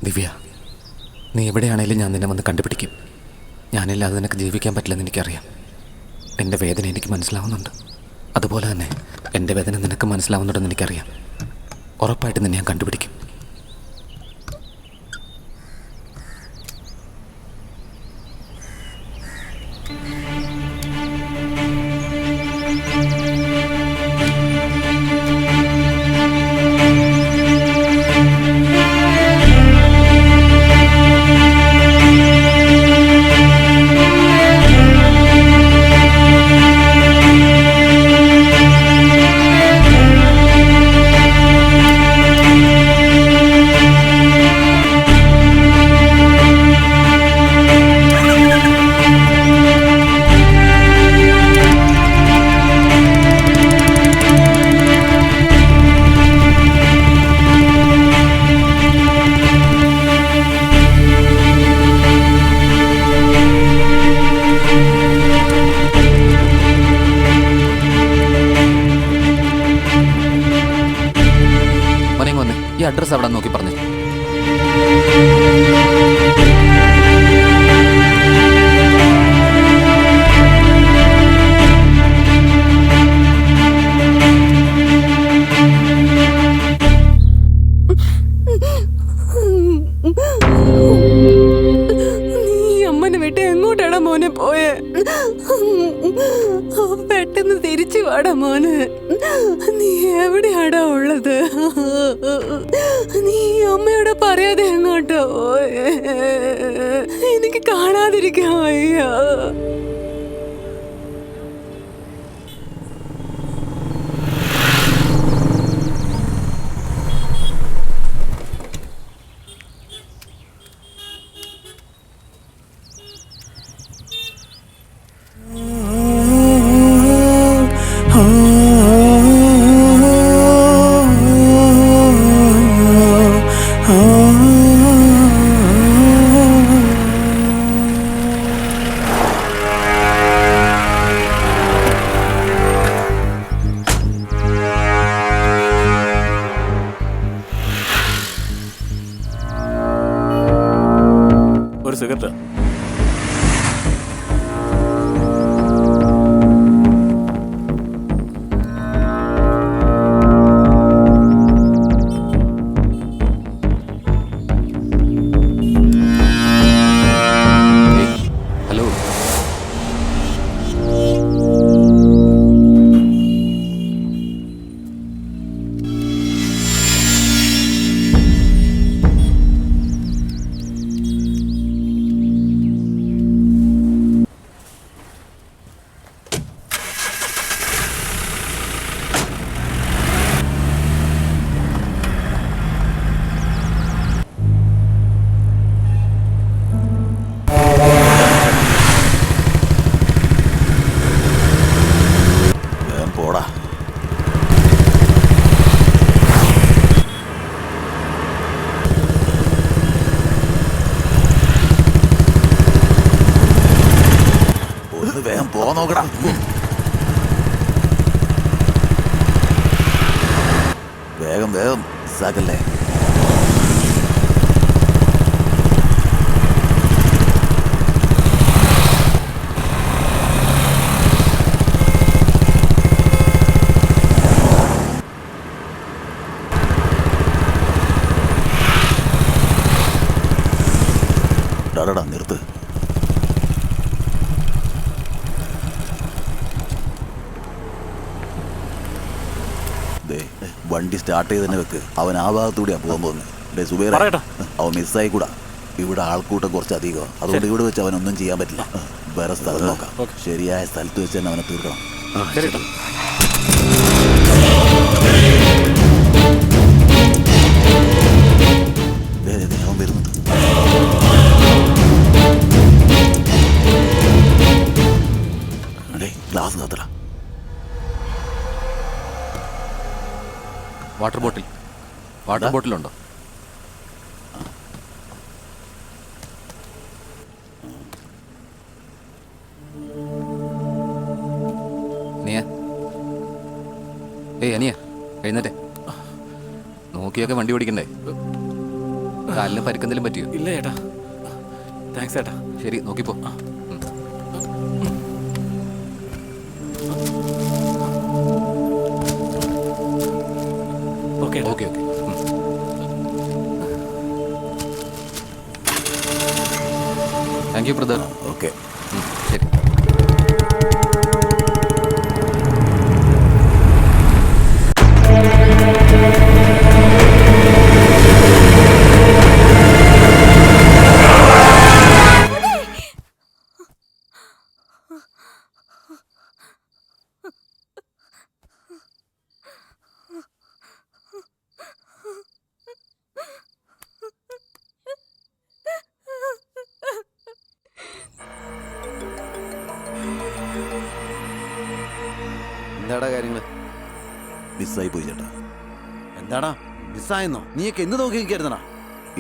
ദിവ്യ, നീ എവിടെയാണേലും ഞാൻ നിന്നെ വന്ന് കണ്ടുപിടിക്കും. ഞാനില്ലാതെ നിനക്ക് ജീവിക്കാൻ പറ്റില്ലെന്ന് എനിക്കറിയാം. എൻ്റെ വേദന എനിക്ക് മനസ്സിലാവുന്നുണ്ട്. അതുപോലെ തന്നെ എൻ്റെ വേദന നിനക്ക് മനസ്സിലാവുന്നുണ്ടെന്ന് എനിക്കറിയാം. ഉറപ്പായിട്ട് നിന്നെ ഞാൻ കണ്ടുപിടിക്കും. ഈ അഡ്രസ്സ് അവിടെ നോക്കി പറഞ്ഞു. നീ അമ്മനെ വിട്ട് എങ്ങോട്ടാടാ മോനെ പോയെ? പെട്ടെന്ന് തിരിച്ചു വാടാ മോനെ. നീ എവിടെയാടാ ഉള്ളത്? നീ അമ്മയോട് പറയാതെ എങ്ങോട്ടാ പോയെ? എനിക്ക് കാണാതിരിക്കാൻ വയ്യ. ഒരു സിഗരറ്റ്. ഹലോ, പോടാ. ഒന്ന് വേഗം പോ നോക്കടാ. വേഗം വേഗം സാക്കല്ലേ. ഡാടാ നിർത്ത്. വണ്ടി സ്റ്റാർട്ട് ചെയ്ത് തന്നെ വെക്ക്. അവൻ ആ ഭാഗത്തൂടെയാ പോകാൻ പോകുന്നത്. ഡേ സുബേറ, പറയട്ടെ. അവൻ മിസ്സായി കൂടാ. ഇവിടെ ആൾക്കൂട്ടം കുറച്ച് അധികം, അതുകൊണ്ട് ഇവിടെ വെച്ച് അവനൊന്നും ചെയ്യാൻ പറ്റില്ല. വേറെ സ്ഥലം നോക്കാം. ശരിയായ സ്ഥലത്ത് വെച്ച് തന്നെ അവനെ തീർക്കണം. ശരി കേട്ടോ. അവൻ വരുന്നുണ്ട്. ഗ്ലാസ് കാത്തട. വാട്ടർ ബോട്ടിലുണ്ടോ? അനിയ എഴുന്നേറ്റെ. നോക്കിയൊക്കെ വണ്ടി ഓടിക്കണ്ടേ? കാലിന് പരിക്കെന്തെങ്കിലും പറ്റിയോ? ഇല്ല ചേട്ടാ. താങ്ക്സ് ചേട്ടാ. ശരി, നോക്കിപ്പോ. Okay okay. Thank you brother. Okay. ശരി. എന്താടാ കാര്യങ്ങള്? മിസ്സായി പോയി ചേട്ടാ. എന്താടാ മിസ്സായെന്നോ? നീയൊക്കെ എന്ന് നോക്കി നിൽക്കായിരുന്നടാ?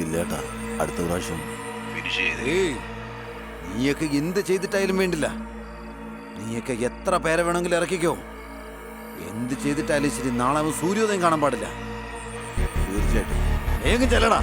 ഇല്ല ചേട്ടാ, അടുത്ത പ്രാവശ്യം ഫിനിഷ് ചെയ്ത്. നീയൊക്കെ എന്ത് ചെയ്തിട്ടായാലും വേണ്ടില്ല. നീയൊക്കെ എത്ര പേരെ വേണമെങ്കിലും ഇറക്കിക്കോ. എന്ത് ചെയ്തിട്ടായാലും ശരി, നാളെ അവൻ സൂര്യോദയം കാണാൻ പാടില്ല. തീർച്ചയായിട്ടും. വേഗം ചെല്ലടാ.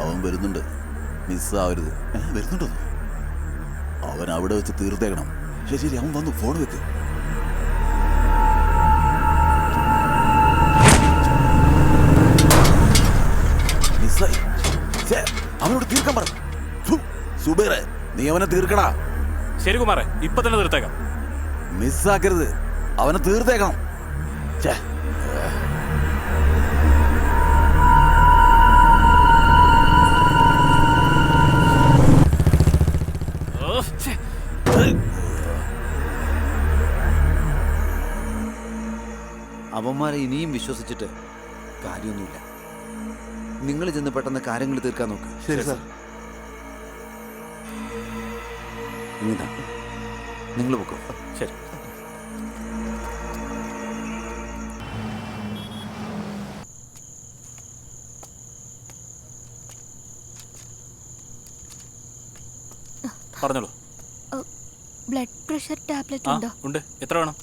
അവൻ വരുന്നുണ്ട്, മിസ്സാവരുത്. വരുന്നുണ്ടോ? അവൻ അവിടെ വെച്ച് തീർത്തേക്കണം. ശരി ശരി, അവൻ വന്നു. ഫോൺ വെക്ക്. മിസ്സായി. അവനോട് തീർക്കാൻ പറ. സുബേറെ, നീ അവനെ തീർക്കടാ. ശരി കുമാറെ, ഇപ്പൊ തന്നെ തീർത്തേക്കാം. മിസ്സാക്കരുത്, അവനെ തീർത്തേക്കണം. അവന്മാരെ ഇനിയും വിശ്വസിച്ചിട്ട് കാര്യമൊന്നുമില്ല. നിങ്ങൾ ചെന്ന് പെട്ടെന്ന് കാര്യങ്ങൾ തീർക്കാൻ നോക്ക്. ശരി സാർ. ഇങ്ങനെ നിങ്ങൾ പൊക്കോ. ശരി. പറഞ്ഞോളൂ. ബ്ലഡ് പ്രഷർ ടാബ്ലറ്റ് ആ ഉണ്ടോ? ഉണ്ട്. എത്ര വേണം?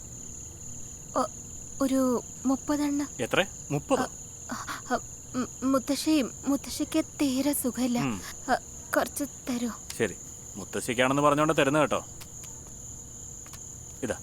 ഒരു 30 എണ്ണം. എത്ര? 30? മുത്തശ്ശിക്ക് തീരെ സുഖമില്ല. കുറച്ച് തരോ? ശരി, മുത്തശ്ശിക്കാണെന്ന് പറഞ്ഞോണ്ട് തരുന്ന കേട്ടോ. ഇതാ.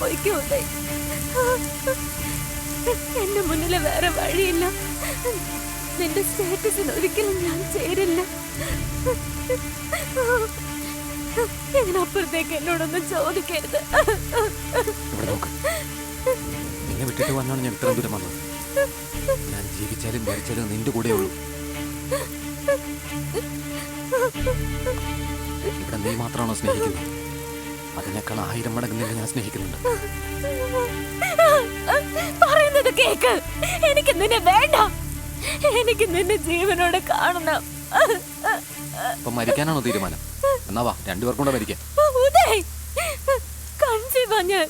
പൊയ്ക്കോ ഉദയ്. എന്റെ മുന്നില് വേറെ വഴിയില്ല. നിന്റെ സ്റ്റാറ്റസിന് ഒരിക്കലും ഞാൻ ചേരില്ല. ഇതിനപ്പുറത്തേക്ക് എന്നോടൊന്നും ചോദിക്കരുത്. ഇവിടെ നോക്ക്, നിന്നെ വിട്ടിട്ട് വന്നാണ് ഞാൻ ഇത്രയും ദൂരം വന്നത്. ഞാൻ ജീവിച്ചാലും മരിച്ചാലും നിന്റെ കൂടെ ഉള്ളൂ. ഇവിടെ നീ മാത്രമാണോ സ്നേഹിക്കുന്നത്? അതിനേക്കാൾ 1000 മടങ്ങ് നിന്നെ ഞാൻ സ്നേഹിക്കുന്നുണ്ട്. പറയുന്നത് കേക്ക്. എനിക്ക് നിന്നെ വേണ്ട. എനിക്ക് നിന്നെ ജീവനോടെ കാണണം. അപ്പൊ മരിക്കാനാണോ തീരുമാനം? എന്നാ വാ, രണ്ടുപേർക്കും കൂടെ മരിക്കാം. ഉദയ്, കൺസീവാ ഞാൻ.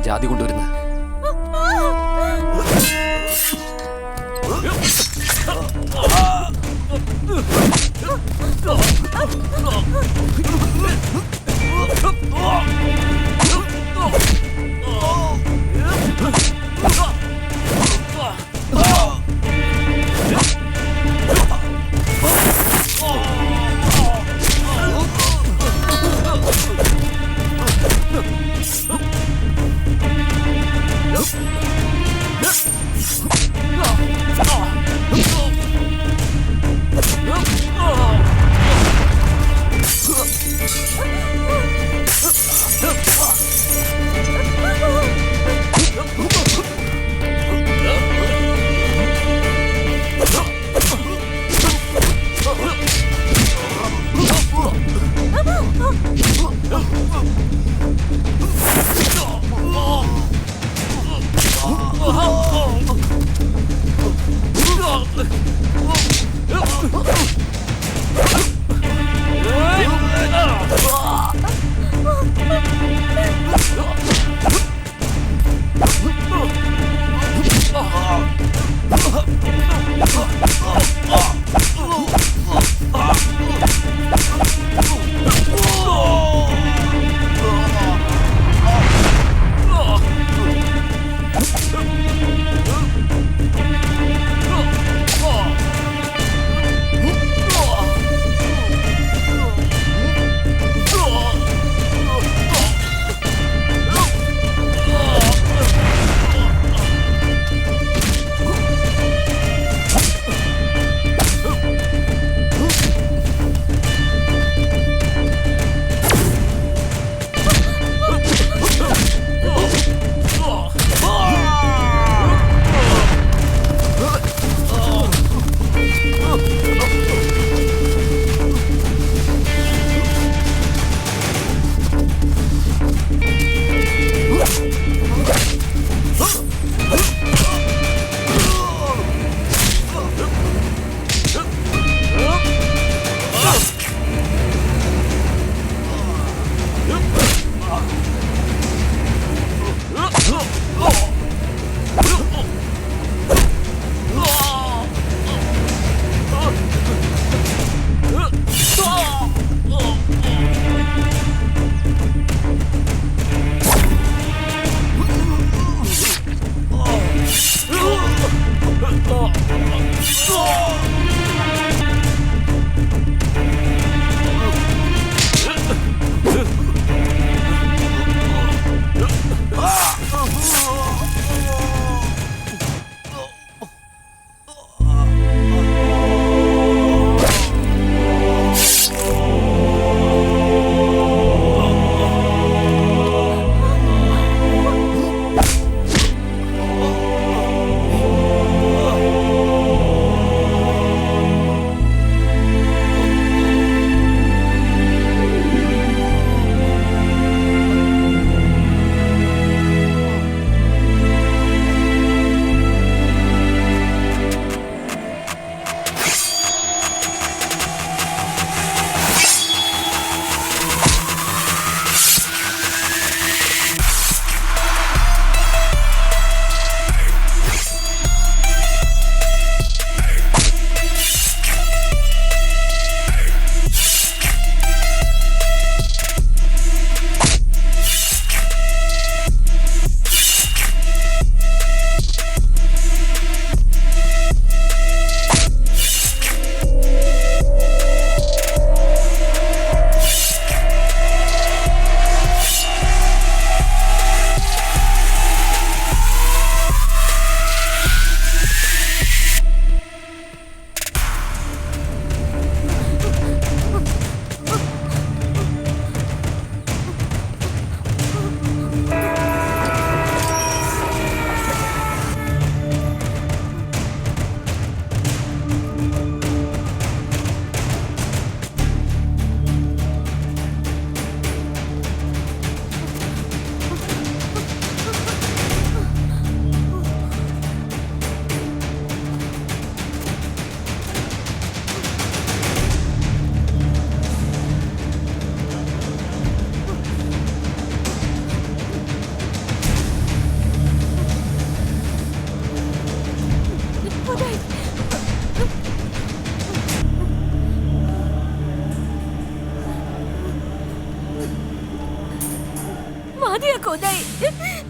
ജാതി കൊണ്ടുവരുന്നത്. മതിയാക്കോ ഉദയ്.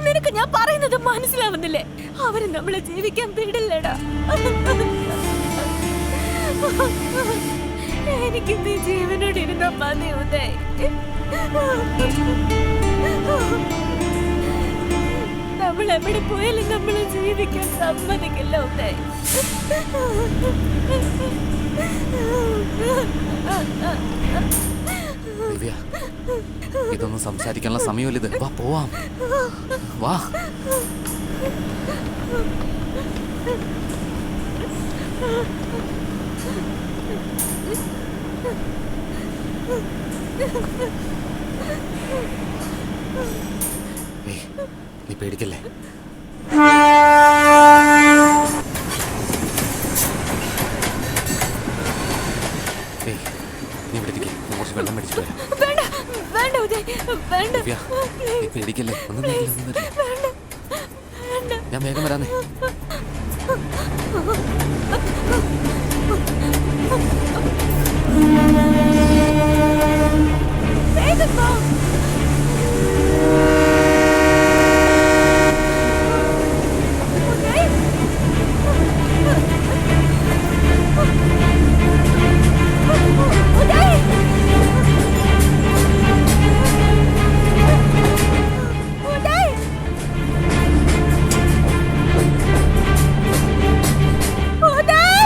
നിനക്ക് ഞാൻ പറയുന്നത് മനസ്സിലാവുന്നില്ലേ? അവര് നമ്മളെ ജീവിക്കാൻ വിടില്ലടാ. എനിക്ക് നീ ജീവനോട് ഇരുന്ന മതി ഉദയ്. നമ്മൾ എവിടെ പോയാലും നമ്മളെ ജീവിക്കാൻ സമ്മതിക്കില്ല ഉദയ്. ദിവ്യ, ഇതൊന്നും സംസാരിക്കാനുള്ള സമയമല്ല ഇത്. വാ പോവാം, വാ. ഏയ്, നീ പേടിക്കല്ലേ. ഏയ്, നീ ഇവിടെ ഇരിക്ക്. ഞാൻ കുറച്ച് വെള്ളം മേടിച്ചിട്ട് വരാം. വേണ്ട വേണ്ട ഉദയ്, വേണ്ട. ദിവ്യ, നീ പേടിക്കല്ലേ. ഒന്നും വരില്ല, ഒന്നും വരില്ല. ഞാൻ വേഗം വരാന്നേ. വേഗം വാ. ഉദയ്. ഉദയ്. ഉദയ്. ഉദയ്.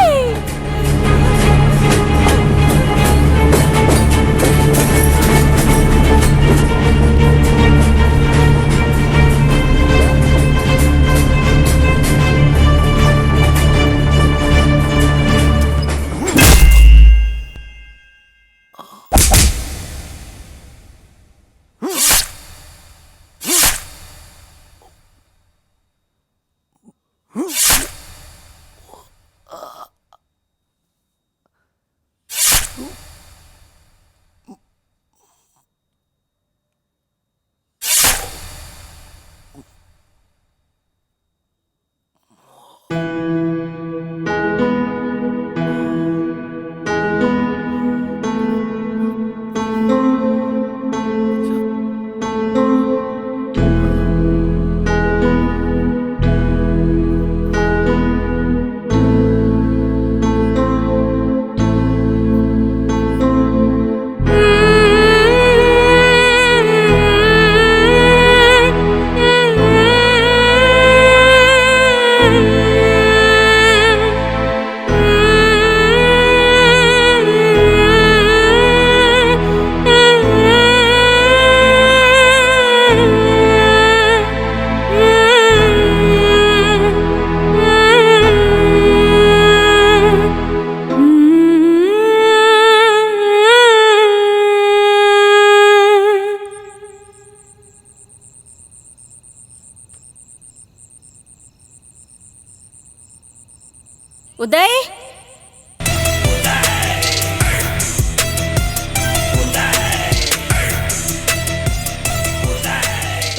ഉദയ്.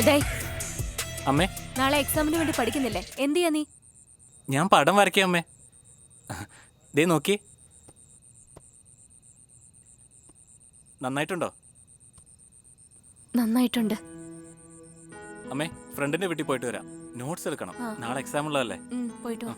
ഉദയ്, അമ്മേ, നാളെ എക്സാമിന് വേണ്ടി പഠിക്കുന്നില്ലേ? എന്ത് ചെയ്യാ നീ? ഞാൻ പടം വരയ്ക്കാം അമ്മേ. ദേ നോക്കി, നന്നായിട്ടുണ്ടോ? നന്നായിട്ടുണ്ട്. അമ്മേ, ഫ്രണ്ടിന്റെ വീട്ടിൽ പോയിട്ട് വരാം. നോട്ട്സ് എടുക്കണം, നാളെ എക്സാം ഉള്ളതല്ലേ. പോയിട്ട് വാ.